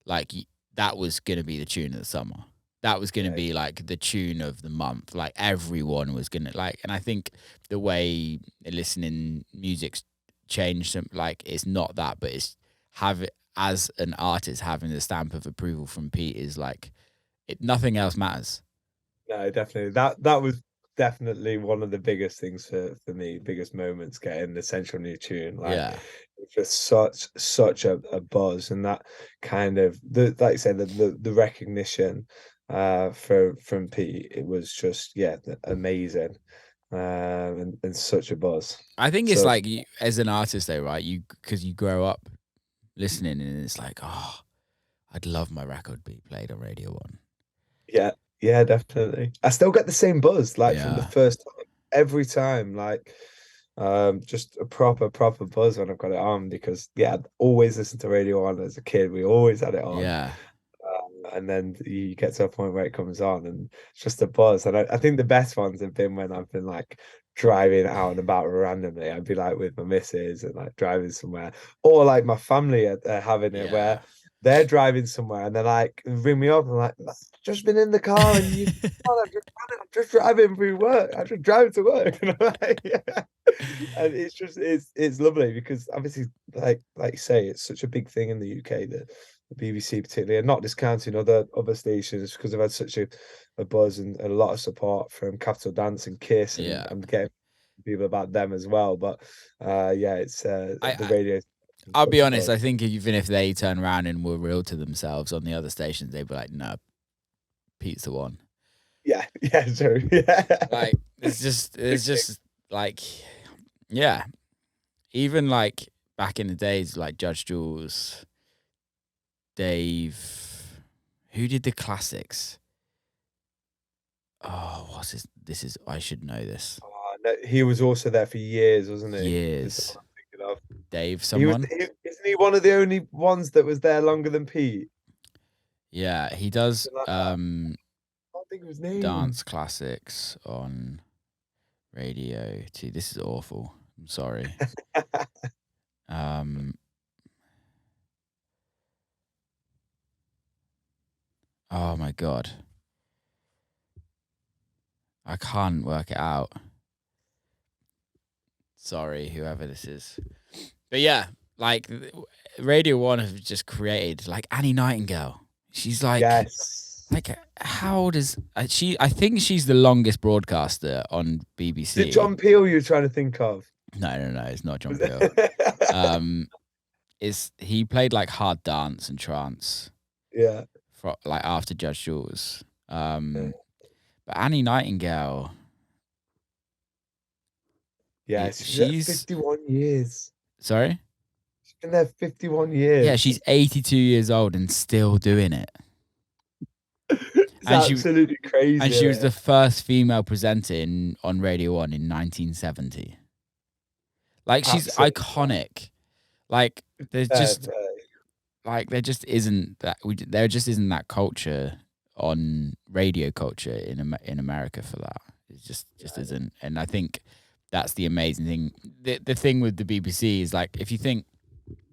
like that was gonna be the tune of the summer. That was gonna Yeah, be like the tune of the month. Like everyone was gonna like, and I think the way listening music's changed. Like it's not that, but it's have it as an artist having the stamp of approval from Pete is like nothing else matters. no, definitely. That was definitely one of the biggest things for me, biggest moments getting the central new tune. Like Yeah. it's just such a buzz, and that kind of the like you said the recognition from Pete, it was just yeah amazing, and such a buzz. I think it's So like you, as an artist, though, right? You because you grow up listening, and it's like, oh, I'd love my record be played on Radio One. yeah, Yeah, definitely. I still get the same buzz like from the Yeah. first time every time. Like just a proper buzz when I've got it on because yeah, I'd always listened to Radio On as a kid. We always had it on. Yeah. And then you get to a point where it comes on and it's just a buzz. And I think the best ones have been when I've been like driving out and about randomly. I'd be like with my missus and like driving somewhere, or like my family are having it where Yeah. they're driving somewhere and they're like ring me up and like, "I've just been in the car and you, oh, I'm just driving through work. I'm just driving to work." And I'm like, yeah. And it's just it's lovely because obviously like you say, it's such a big thing in the UK that the BBC particularly, and not discounting other stations because they've had such a buzz and a lot of support from Capital Dance and Kiss, and Yeah. I'm getting people about them as well. But yeah, it's I, the I radio I'll be such a honest, buzz. I think even if they turn around and were real to themselves on the other stations, they'd be like, no, Pete's the one. Yeah, yeah, true. Yeah. Like it's just like yeah. Even like back in the days, like Judge Jules, Dave, who did the classics? Oh, what's this? This is I should know this. Oh, no, he was also there for years, wasn't he? Is the Years. one I'm thinking of. Dave He was, someone? isn't he one of the only ones that was there longer than Pete? Yeah, he does Something like that. I can't think of his name. dance classics on radio too. This is awful. I'm sorry. Um oh my god. I can't work it out. Sorry, whoever this is. But yeah, like Radio 1 have just created like Annie Nightingale. She's Yes. like how old is she? I think she's the longest broadcaster on Is it BBC. John Peel you're trying to think of? No, it's not John Was Peel. it- Um is he played like hard dance and trance Yeah. for like after Judge Jules. But Annie Nightingale, Yeah, she's at she's 51 years. sorry. She's been there 51 Yeah, years. she's 82 years old and still doing it. It's And she absolutely and crazy, she isn't was the it? first female presenter on Radio 1 in 1970. Like she's Absolutely iconic. Like there's fair just play. like there just isn't that culture on radio culture in America for that. It just isn't. And I think that's the amazing thing. The thing with the BBC is like if you think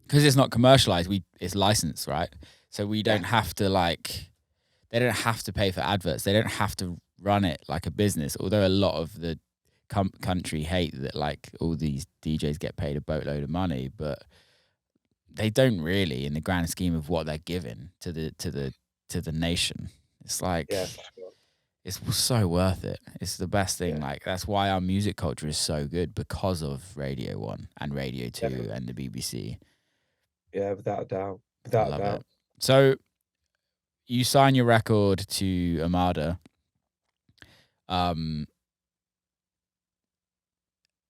because it's not commercialized, it's licensed, right? So we Yeah, don't have to like they don't have to pay for adverts. They don't have to run it like a business. Although a lot of the country hate that like all these DJs get paid a boatload of money, but they don't really in the grand scheme of what they're giving to the nation. It's yeah, like for sure. it's so worth it. It's the best thing. Yeah, Like that's why our music culture is so good because of Radio 1 and Radio 2 definitely. and the BBC. Yeah, without a doubt. I Without a love it. doubt. So you sign your record to Armada. Um,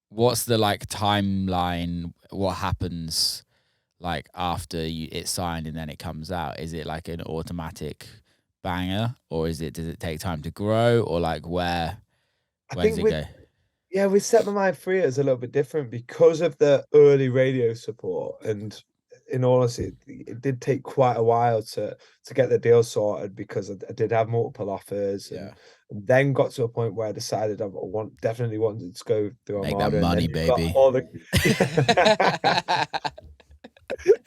what's the like timeline? What happens like after it's signed and then it comes out? Is it like an automatic banger, or does it take time to grow, or like I where does think it go? yeah, with Set My Mind Free, it's a little bit different because of the early radio support. And in all honesty, it did take quite a while to get the deal sorted because I did have multiple offers Yeah, and then got to a point where I decided I definitely wanted to go through make that Armada. And then money, you've got baby. all the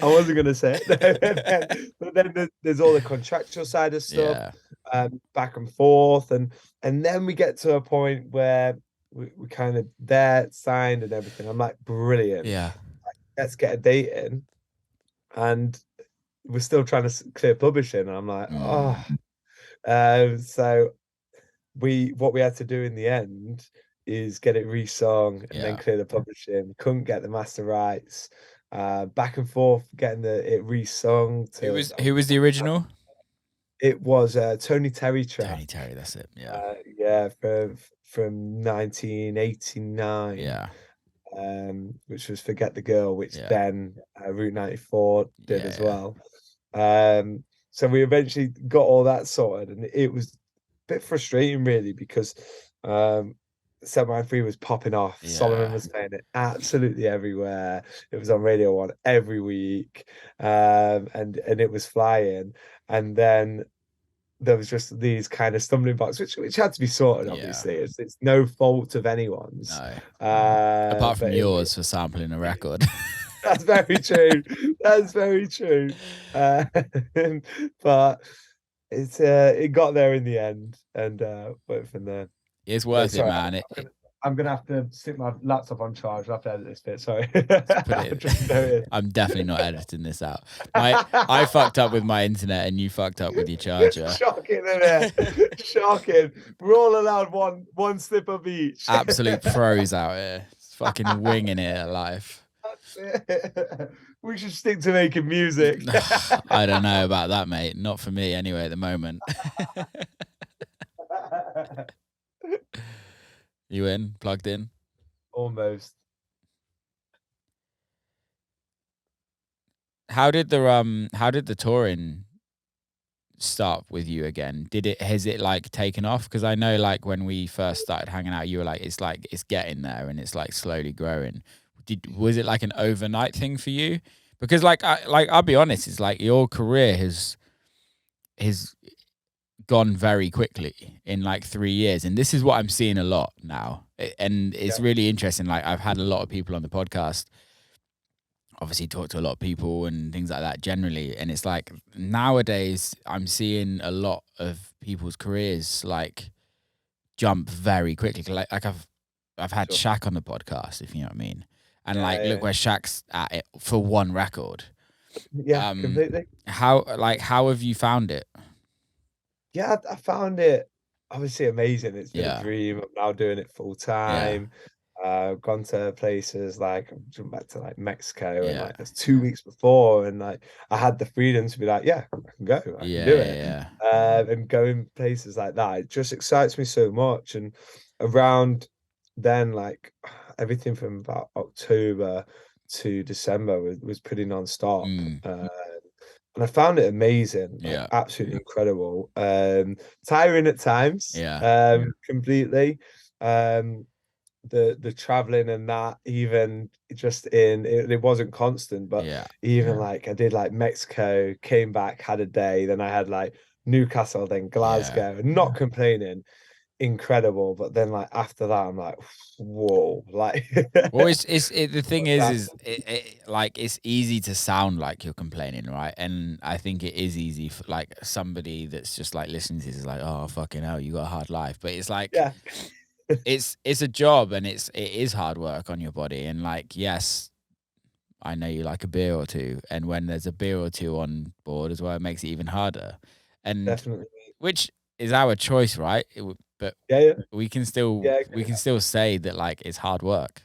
I wasn't gonna say it. But then there's all the contractual side of stuff, Yeah, back and forth, and then we get to a point where we kind of there signed and everything. I'm like, brilliant, yeah, let's get a date in, and we're still trying to clear publishing. And I'm like, oh, mm, so what we had to do in the end is get it resung and then yeah. clear the publishing. Couldn't get the master rights. Back and forth getting it resung to Who was the original? it was a Tony Terry track. Tony Terry. That's it. Yeah, Yeah, from 1989, yeah, which was Forget the Girl, which yeah, then Route 94 did as yeah, well. So we eventually got all that sorted, and it was bit frustrating really because Set Mine Free was popping off. Solomon Yeah. was playing it absolutely everywhere. It was on Radio 1 every week. And it was flying. And then there was just these kind of stumbling blocks, which had to be sorted, Yeah. obviously. It's no fault of anyone's. No. Apart from But yours for sampling a record. that's very true. That's very true. Uh, but it got there in the end, and went from there. It's But worth it, sorry, man. I'm gonna have to stick my laptop on charge. I'll have to edit this bit. Sorry, Put I it. just noticed. I'm definitely not editing this out. I fucked up with my internet and you fucked up with your charger. Shocking, isn't it? Shocking. We're all allowed one slip of each. Absolute pros out here. Fucking winging it at life. That's it. We should stick to making music. I don't know about that, mate. Not for me anyway at the moment. You in? Plugged in? Almost. How did the touring start with you again? Has it like taken off? Because I know like when we first started hanging out, you were like it's getting there and it's like slowly growing. Was it like an overnight thing for you? Because I'll be honest, it's like your career has gone very quickly in like 3 years, and this is what I'm seeing a lot now. And it's really interesting. Like I've had a lot of people on the podcast, obviously talk to a lot of people and things like that generally, and it's like nowadays I'm seeing a lot of people's careers like jump very quickly. Like I've had Sure. Shaq on the podcast, if you know what I mean, and Yeah. look where Shaq's at it for one record. Yeah, completely. How have you found it? Yeah, I found it obviously amazing. It's been a Yeah, dream. I'm now doing it full yeah, time. Gone to places like I've jumped back to like Mexico and yeah, like that's 2 weeks before, and like I had the freedom to be like, yeah, I can go, I can yeah, do yeah, it. yeah, And going places like that, it just excites me so much. And around then, like everything from about October to December was pretty non-stop. mm, And I found it amazing, like yeah, absolutely incredible. Tiring at times, yeah, completely. Um, the traveling and that, even just it wasn't constant, but yeah, even like I did like Mexico, came back, had a day, then I had like Newcastle, then yeah. Glasgow, and not complaining, incredible. But then like after that, I'm like, whoa, like Well, the thing what's that? is like it's easy to sound like you're complaining, right? And I think it is easy for like somebody that's just like listening to this is like, oh fucking hell, you got a hard life. But it's like Yeah, it's a job and it is hard work on your body. And like, yes, I know you like a beer or two, and when there's a beer or two on board as well, it makes it even harder. And definitely. which is our choice, right? But Yeah, yeah, yeah. we can still say that like it's hard work.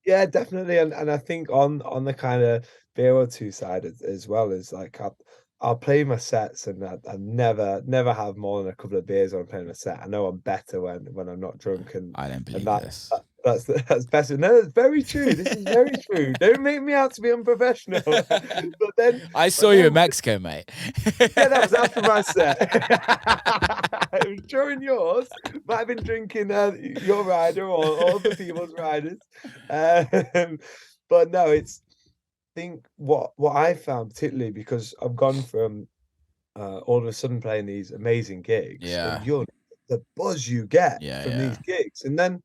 Yeah, definitely, and I think on the kind of beer or two side as well is like I'll play my sets and I never have more than a couple of beers when I'm playing a set. I know I'm better when I'm not drunk, I don't and believe this. that's better. No, it's very true. This is very true. Don't make me out to be unprofessional. I But saw you in then Mexico, mate. yeah, that was after my set. It was during yours. Might have been drinking your rider or other people's riders. Um, but no, it's I think what I found particularly because I've gone from all of a sudden playing these amazing gigs Yeah, and the buzz you get yeah, from these yeah, gigs, and then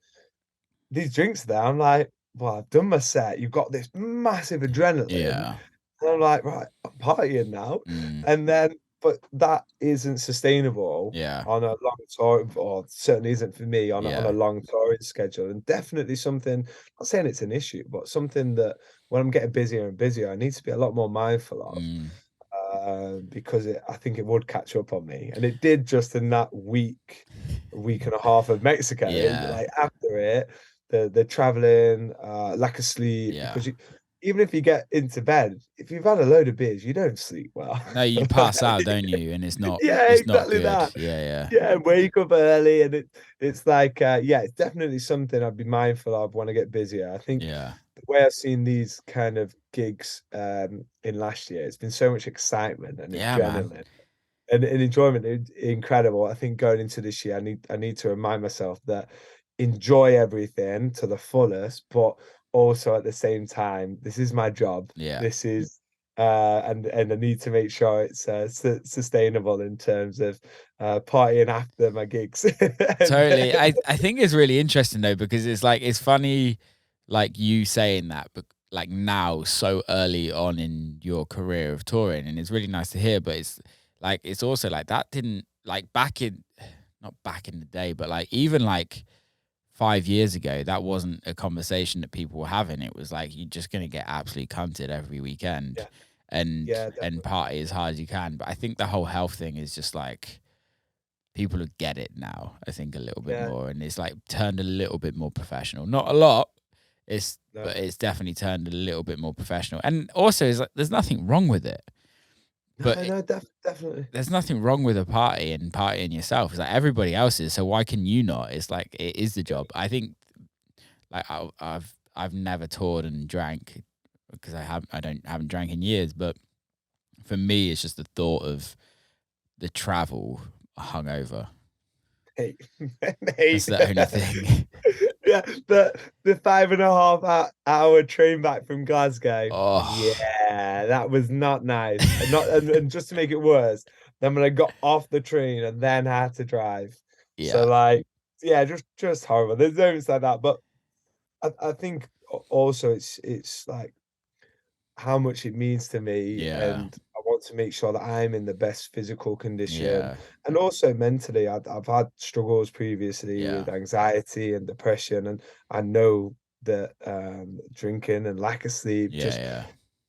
these drinks there, I'm like, well, I've done my set. You've got this massive adrenaline. yeah, And I'm like, right, I'm partying now. mm, And then, but that isn't sustainable yeah, on a long tour, or certainly isn't for me on a yeah, long touring schedule. And definitely something, not saying it's an issue, but something that when I'm getting busier and busier, I need to be a lot more mindful of. mm, Because I think it would catch up on me, and it did just in that week and a half of Mexico. yeah, Like after it, the traveling, lack of sleep, yeah. because even if you get into bed, if you've had a load of beers, you don't sleep well. No, you pass out, don't you? And Yeah, it's not exactly good. that. Yeah, yeah, Yeah, wake up early, and it's like yeah, it's definitely something I'd be mindful of when I get busier. I think yeah, the way I've seen these kind of gigs in last year, it's been so much excitement and yeah, man. adrenaline. and enjoyment is incredible. I think going into this year, I need to remind myself that enjoy everything to the fullest, but also at the same time, this is my job. Yeah. This is and I need to make sure it's sustainable in terms of partying after my gigs. And Totally. I think it's really interesting though, because it's like it's funny like you saying that, but like now so early on in your career of touring, and it's really nice to hear, but it's like it's also like that didn't like back in not back in the day, but like even like 5 years ago, that wasn't a conversation that people were having. It was like you're just gonna get absolutely cunted every weekend yeah, yeah, and definitely. party as hard as you can. But I think the whole health thing is just like people who get it now, I think a little bit Yeah, more, and it's like turned a little bit more professional. Not a lot, no, but it's definitely turned a little bit more professional. And also, it's like there's nothing wrong with it, but no, no, definitely. there's nothing wrong with a party and partying yourself. It's like everybody else is, so why can you not? It's like it is the job. I think like I've never toured and drank because I haven't drank in years, but for me, it's just the thought of the travel hungover. Hey, That's mate. the only thing. Yeah, the 5.5 hour train back from Glasgow. Oh, Yeah, that was not nice. And just to make it worse, then when I got off the train and then had to drive. So yeah, like, yeah, just horrible. There's moments like that, but I think also it's like how much it means to me, yeah, and I want to make sure that I'm in the best physical condition yeah, and also mentally. I've had struggles previously yeah, with anxiety and depression, and I know that drinking and lack of sleep yeah, just yeah.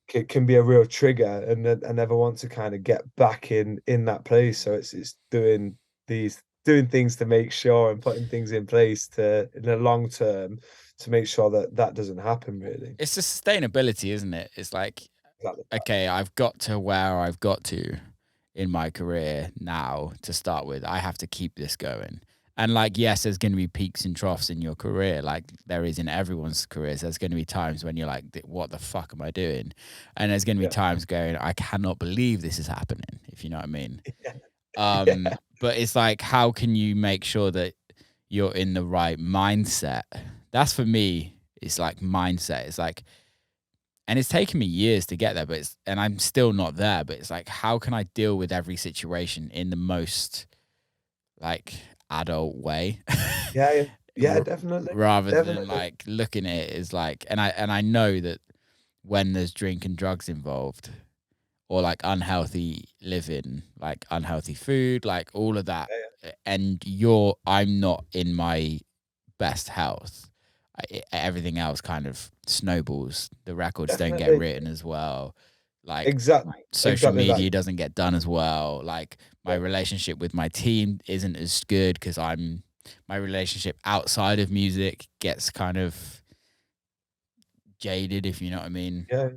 can be a real trigger, and I never want to kind of get back in that place. So it's doing things to make sure and putting things in place to in the long term to make sure that that doesn't happen really. It's the sustainability, isn't it? It's like, Exactly. okay, I've got to where I've got to in my career now to start with. I have to keep this going. And like, yes, there's going to be peaks and troughs in your career, like there is in everyone's careers. There's going to be times when you're like, what the fuck am I doing? And there's going to be Yeah. times going, I cannot believe this is happening, if you know what I mean. Yeah. But it's like, how can you make sure that you're in the right mindset? That's for me. It's like mindset. It's like, and it's taken me years to get there, but and I'm still not there. But it's like, how can I deal with every situation in the most like adult way, Yeah, yeah, yeah, R- definitely, rather than definitely. like looking at it as like, and I know that when there's drink and drugs involved, or like unhealthy living, like unhealthy food, like all of that. Yeah, yeah, And I'm not in my best health. Everything else kind of snowballs. The records don't get definitely. written as well. Like Exactly, social exactly that. media doesn't get done as well. Like my Yeah, relationship with my team isn't as good because my relationship outside of music gets kind of jaded, if you know what I mean. yeah,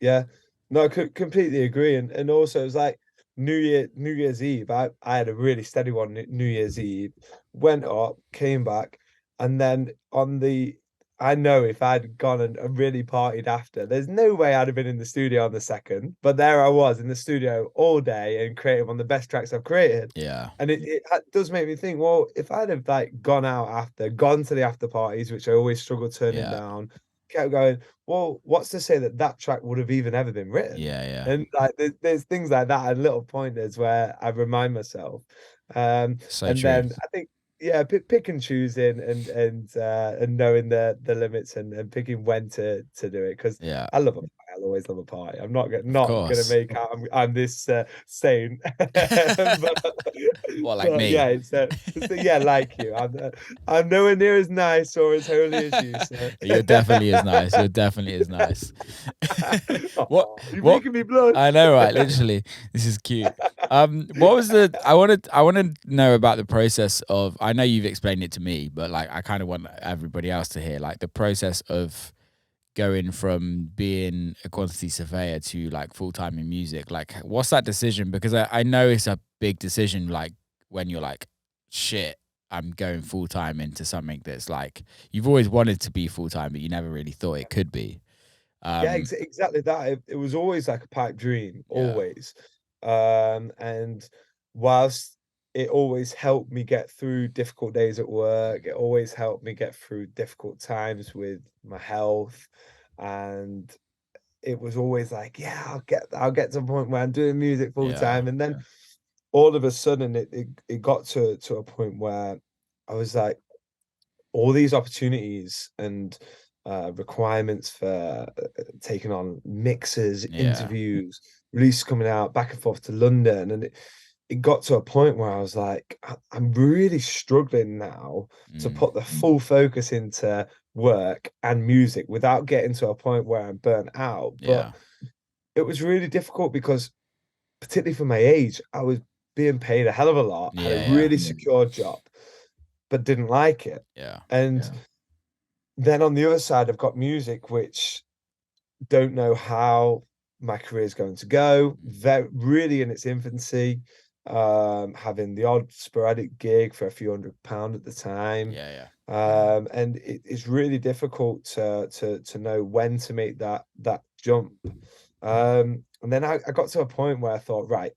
yeah. No, I could completely agree. And also it was like New Year's Eve. I had a really steady one New Year's Eve, went up, came back, and then on the I know if I'd gone and really partied after, there's no way I'd have been in the studio on the second. But there I was in the studio all day and creating one of the best tracks I've created. Yeah, And it does make me think, well, if I'd have like gone out after, gone to the after parties, which I always struggle turning yeah, down, kept going, well, what's to say that that track would have even ever been written? yeah, yeah. And like, there's things like that and little pointers where I remind myself. So And true. then I think, yeah, pick and choosing and knowing the limits and picking when to do it because Yeah, I love a party. I'll always love a party. I'm of not gonna course. make out I'm this saint, Well, like but yeah, me. yeah, like you. I'm nowhere near as nice or as holy as you, so. You're definitely as nice. You're definitely as nice. What? Oh, you're What? making me blush. I know, right? Literally, this is cute. What was the? I wanted to know about the process of. I know you've explained it to me, but like, I kind of want everybody else to hear, like, the process of going from being a quantity surveyor to like full time in music. Like, what's that decision? Because I know it's a big decision. Like when you're like, shit, I'm going full time into something that's like you've always wanted to be full time, but you never really thought it could be. Yeah, Um, exactly that. It was always like a pipe dream, yeah, always. And whilst it always helped me get through difficult days at work, Mm. it always helped me get through difficult times with my health, and it was always like, yeah, I'll get to a point where I'm doing music full Yeah. time. And then all of a sudden it got to a point where I was like, all these opportunities and requirements for taking on mixes, Yeah. interviews, release coming out back and forth to London, and it got to a point where I was like, I'm really struggling now to Mm. put the full focus into work and music without getting to a point where I'm burnt out. But Yeah. it was really difficult because, particularly for my age, I was being paid a hell of a lot, had a Yeah. Yeah. really secure job, but didn't like it. Yeah. And then on the other side, I've got music, which don't know how my career is going to go. Mm. Very really in its infancy, having the odd sporadic gig for a few £100 at the time. Yeah. Yeah. And it's really difficult to know when to make that jump. And then I got to a point where I thought, right,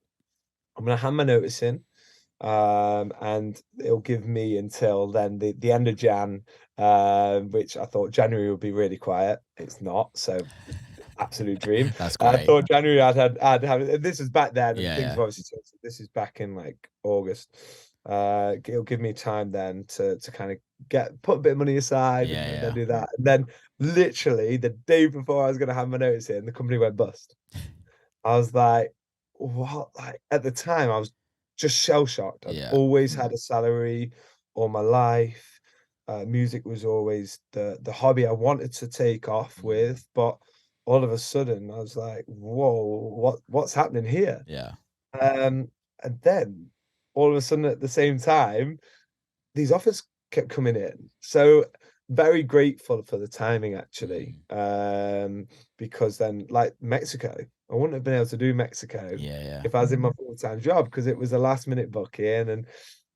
I'm gonna hand my notice in, and it'll give me until then the end of Jan, which I thought January would be really quiet. It's not, so absolute dream. That's I great. thought January I'd have this is back then, and Yeah. things have Yeah. obviously changed. So this is back in like August. It'll give me time then to kind of put a bit of money aside, Yeah. and then Yeah. do that. And then literally the day before I was gonna have my notice in, the company went bust. I was like, what? Like at the time, I was just shell shocked. I'd Yeah. always had a salary all my life. Music was always the hobby I wanted to take off Mm. with, but all of a sudden, I was like, whoa, what's happening here? Yeah. Um, and then all of a sudden, at the same time, these offers kept coming in. So very grateful for the timing actually. Mm. Because then like Mexico, I wouldn't have been able to do Mexico Yeah. Yeah. if I was in my full-time job because it was a last minute booking, and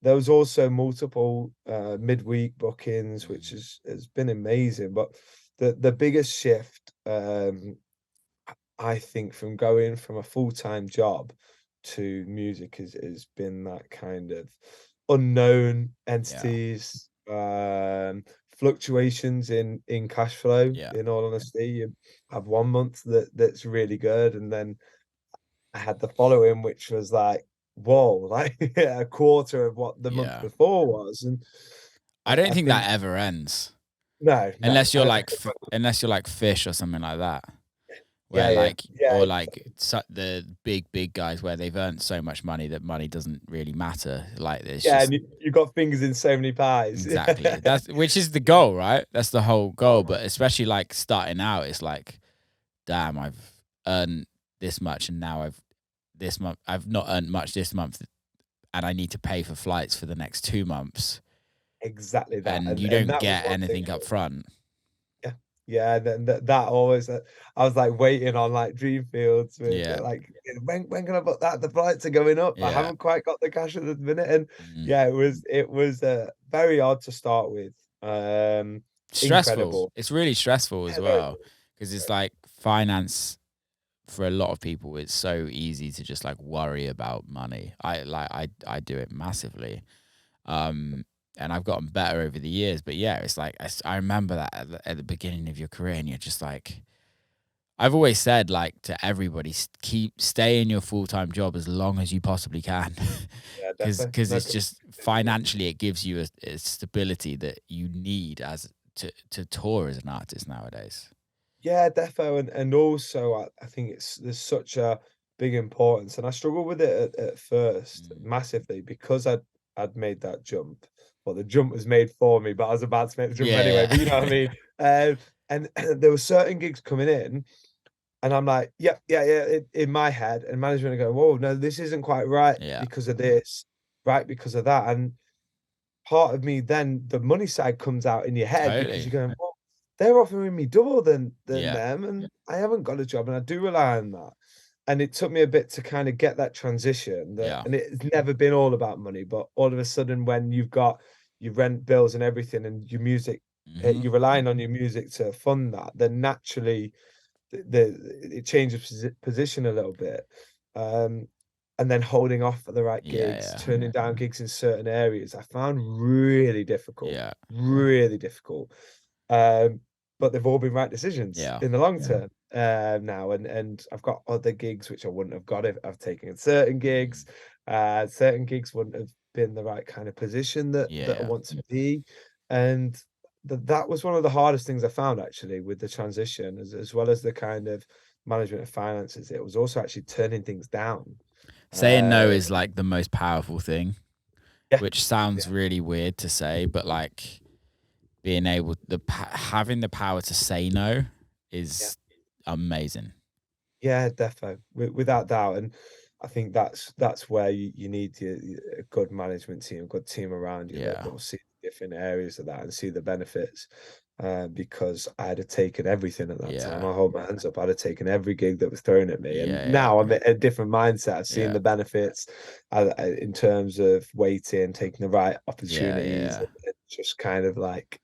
there was also multiple midweek bookings, which Mm. has been amazing. But the biggest shift, I think, from going from a full-time job to music has been that kind of unknown Yeah. entities, fluctuations in cash flow. Yeah. In all honesty, you have one month that's really good, and then I had the following, which was like, whoa, like a quarter of what the month Yeah. before was, and I don't I think think that ever ends no, unless you're like Fish or something like that, yeah, where yeah, like yeah. or like the big guys where they've earned so much money that money doesn't really matter. Like it's Yeah, just and you got fingers in so many pies. exactly that's which is the goal, right? That's the whole goal. But especially like starting out, it's like, damn, I've earned this much, and now this month I've not earned much this month, and I need to pay for flights for the next 2 months, Exactly that, and you and don't that was get one thing. anything up front. Yeah, yeah, that always. I was like waiting on like Dreamfields with Yeah, like when can I book that? The flights are going up. I yeah. haven't quite got the cash at the minute, and Mm. yeah, it was very odd to start with. Um, Stressful. Incredible. It's really stressful as Yeah, very, well because it's like finance for a lot of people. It's so easy to just like worry about money. I do it massively, um, and I've gotten better over the years. But yeah, it's like I remember that at the beginning of your career, and you're just like. I've always said, like to everybody, stay in your full time job as long as you possibly can, yeah, definitely. because No, it's just financially it gives you a stability that you need as to tour as an artist nowadays. yeah, defo, and also I think there's such a big importance, and I struggled with it at first Mm. massively because I'd made that jump. Well, the jump was made for me, but I was about to make the jump anyway. Yeah, But you know what I mean. And there were certain gigs coming in, and I'm like, yep, yeah, in my head, and management are going, whoa, no, this isn't quite right yeah, because of this, right because of that, and part of me then the money side comes out in your head because totally. you're going, well, they're offering me double than Yeah, them, and I haven't got a job, and I do rely on that. And it took me a bit to kind of get that transition that, yeah, and it's never been all about money, but all of a sudden when you've got your rent bills and everything, and your music, hmm you're relying on your music to fund that, then naturally it changes position a little bit. Um, and then holding off for the right Yeah, gigs, yeah, turning down gigs in certain areas, I found really difficult, yeah, really difficult. Um, but they've all been right decisions yeah. in the long term now, and I've got other gigs which I wouldn't have got if I've taken certain Mm. gigs. Certain gigs wouldn't have been the right kind of position Yeah, that I yeah. want to be, and that was one of the hardest things I found actually with the transition, as well as the kind of management of finances. It was also actually turning things down. Saying no Uh, is like the most powerful thing, yeah, which sounds yeah, really weird to say, but like being able having the power to say no yeah. is amazing. Yeah, defo, without doubt, and I think that's where you need a good management team, a good team around you that Yeah, will see different areas of that and see the benefits. Because I'd have taken everything at that time. yeah, I hold my hands up. I'd have taken every gig that was thrown at me, and yeah, now I'm at a different mindset. I've seen yeah, the benefits in terms of waiting, taking the right yeah, yeah, opportunities, yeah. and just kind of like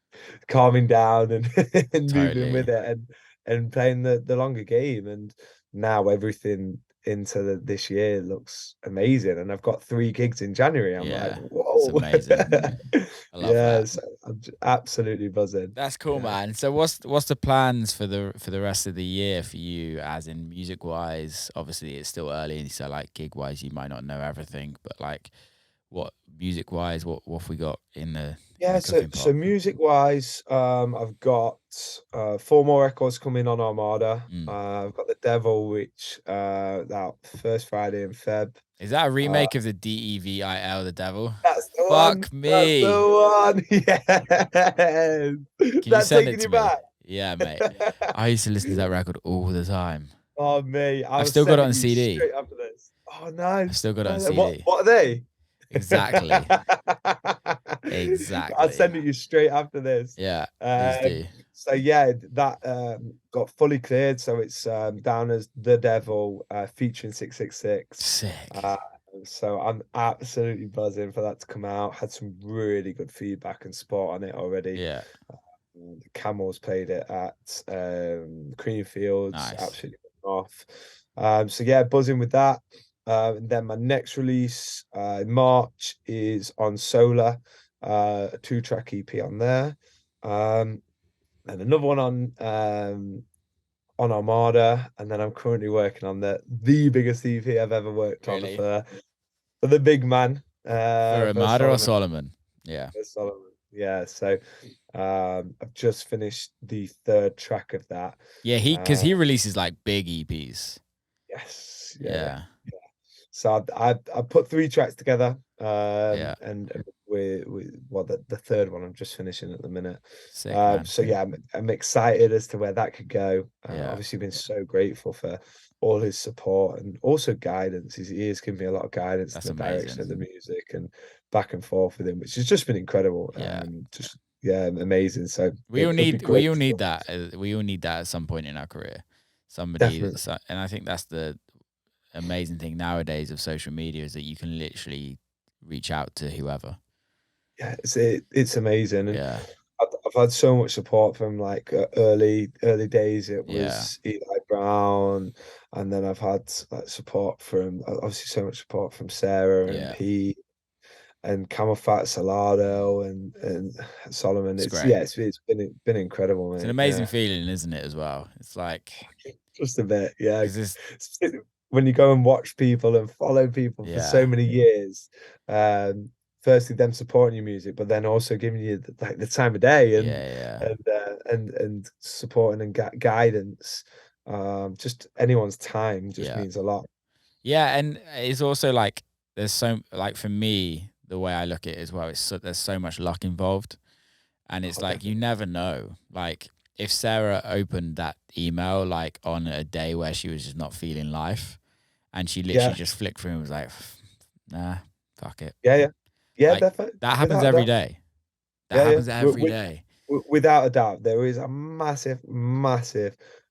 calming down and and moving with Totally. it and playing the longer game. And now everything into this year looks amazing. And I've got 3 gigs in January. I'm like, Yeah, it's whoa. amazing. I love that. Yes, I'm absolutely buzzing. That's cool, Yeah. man. So what's the plans for the rest of the year for you, as in music wise? Obviously, it's still early, so like gig wise, you might not know everything, but like what music wise, what have we got in Yeah, the so cooking pot? music wise, I've got 4 more records coming on Armada. Mm. I've got The Devil, which that first Friday in Feb. Is that a Uh, remake of the DEVIL, the devil? that's the one. Fuck That's me. the one. Yes. Can you That's send it taking to you me? back. Yeah, mate. I used to listen to that record all the time. Oh, mate, I've I'll still got it send on it you CD. straight after this. Oh, I've nice. still got it on Nice. What CD. what are they? Exactly. I'll Exactly. send it you straight after this. Yeah, please Um, do. so yeah, that got fully cleared. So it's down as The Devil featuring 666. Sick. Uh, so I'm absolutely buzzing for that to come out. Had some really good feedback and support on it already. Yeah. The Camels played it at Creamfields, Nice. absolutely went off. So yeah, buzzing with that. And then my next release in March is on Solar, a 2-track EP on there, and another one on Armada. And then I'm currently working on the biggest EP I've ever worked on Really? for the big man, For for Armada or Solomon. Solomon? Yeah. For Solomon. Yeah, so I've just finished the third track of that. Yeah, because Uh, he releases like big EPs. yes, yeah. Yeah. So I put 3 tracks together, Yeah. and we well the third one I'm just finishing at the minute. Sick, man. So yeah, I'm excited as to where that could go. Yeah. Obviously, been so grateful for all his support and also guidance. He has given me a lot of guidance in That's the direction of the amazing. music and back and forth with him, which has just been incredible. Yeah. Just yeah, amazing. So We all it'll be need we great all to need go. that. We all need that at some point in our career. Somebody Definitely. that's, and I think that's the amazing thing nowadays of social media is that you can literally reach out to whoever. Yeah, it's amazing, and Yeah. I've had so much support from like early days. It Yeah. was Eli Brown, and then I've had like support from obviously so much support from Sarah and Yeah. Pete and Camel Fat Salado Mm. and Solomon. It's It's great. yeah, it's been incredible, It's an mate. amazing Yeah, feeling, isn't it, as well? It's like, just a bit. Yeah, because it's, when you go and watch people and follow people for so yeah. many years, firstly them supporting your music, but then also giving you like the time of day Yeah. Yeah. and supporting and guidance. Just anyone's time just Yeah. means a lot. Yeah. And it's also like, there's so, like, for me, the way I look at it as well, there's so much luck involved. And it's Oh, like, you definitely. never know. Like, if Sarah opened that email, like, on a day where she was just not feeling life, and she literally Yeah, just flicked through and was like, nah, fuck it. yeah, yeah, yeah, Like, definitely, that happens without a every doubt. day. That Yeah, yeah. happens every day. Without a doubt, there is a massive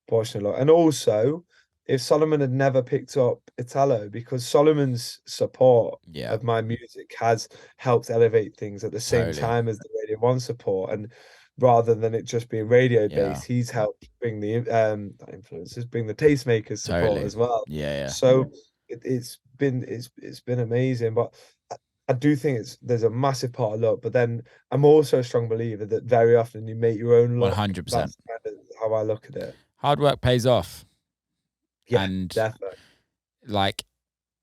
portion of luck. And also, if Solomon had never picked up Italo, because Solomon's support Yeah, of my music has helped elevate things at the same totally. time as the Radio One support, and rather than it just being radio Yeah, based, he's helped bring the not influencers, bring the tastemakers support totally. as well. Yeah, yeah. So. it's been amazing, but I do think there's a massive part of luck. But then I'm also a strong believer that very often you make your own luck. 100%. That's kind of how I look at it. Hard work pays off. Yeah, And definitely. like,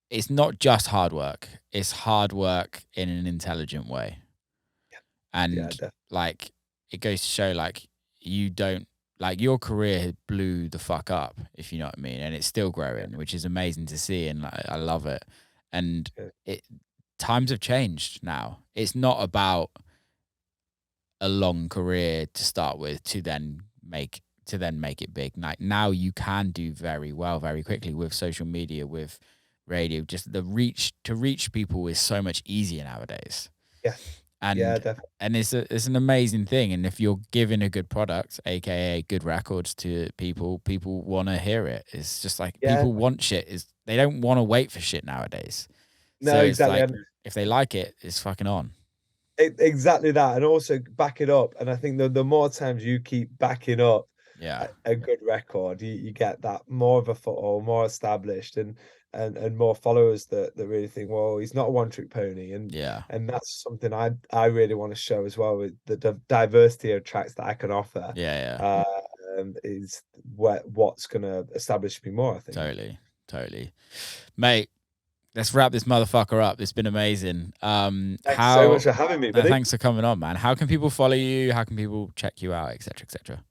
it's not just hard work. It's hard work in an intelligent way. Yeah, And definitely. like, it goes to show, like, you don't, like, your career blew the fuck up, if you know what I mean. And it's still growing, which is amazing to see. And like, I love it. And Yeah. times have changed now. It's not about a long career to start with to then make it big. Like, now you can do very well very quickly with social media, with radio. Just the reach to reach people is so much easier nowadays. Yeah, yeah, And definitely. it's an amazing thing. And if you're giving a good product, aka good records, to people want to hear it. It's just like, Yeah, people want shit. Is They don't want to wait for shit nowadays. So no, it's exactly. like, And if they like it, it's fucking on. exactly that, and also back it up. And I think the more times you keep backing up Yeah. a good record, you get that more of a foothold, more established, and more followers that really think, well, he's not a one-trick pony, Yeah. and that's something I really want to show as well, with the diversity of tracks that I can offer. Yeah. Is what's going to establish me more, I think. Totally. Mate, let's wrap this motherfucker up. It's been amazing. Thanks so much for having me, buddy. Thanks for coming on, man. How can people follow you? How can people check you out, etc., etc.?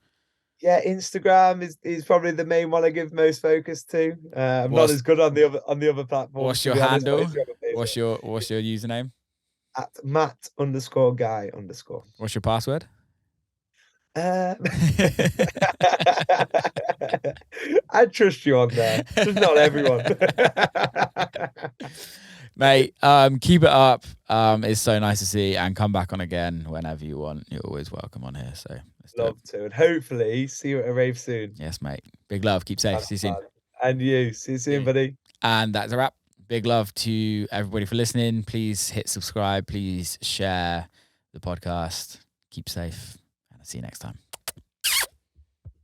Yeah, Instagram is probably the main one I give most focus to. I'm not What's as good on the other platforms, what's to your be honest, but handle? Instagram my favorite. What's your username? At Matt_guy_. What's your password? Um, I trust you on there, just not everyone. Mate, keep it up. It's so nice to see, and come back on again whenever you want. You're always welcome on here. So let's do it. Love to, and hopefully see you at a rave soon. Yes, mate. Big love. Keep safe. See you soon. And you. See you soon, buddy. And that's a wrap. Big love to everybody for listening. Please hit subscribe. Please share the podcast. Keep safe. And I'll see you next time.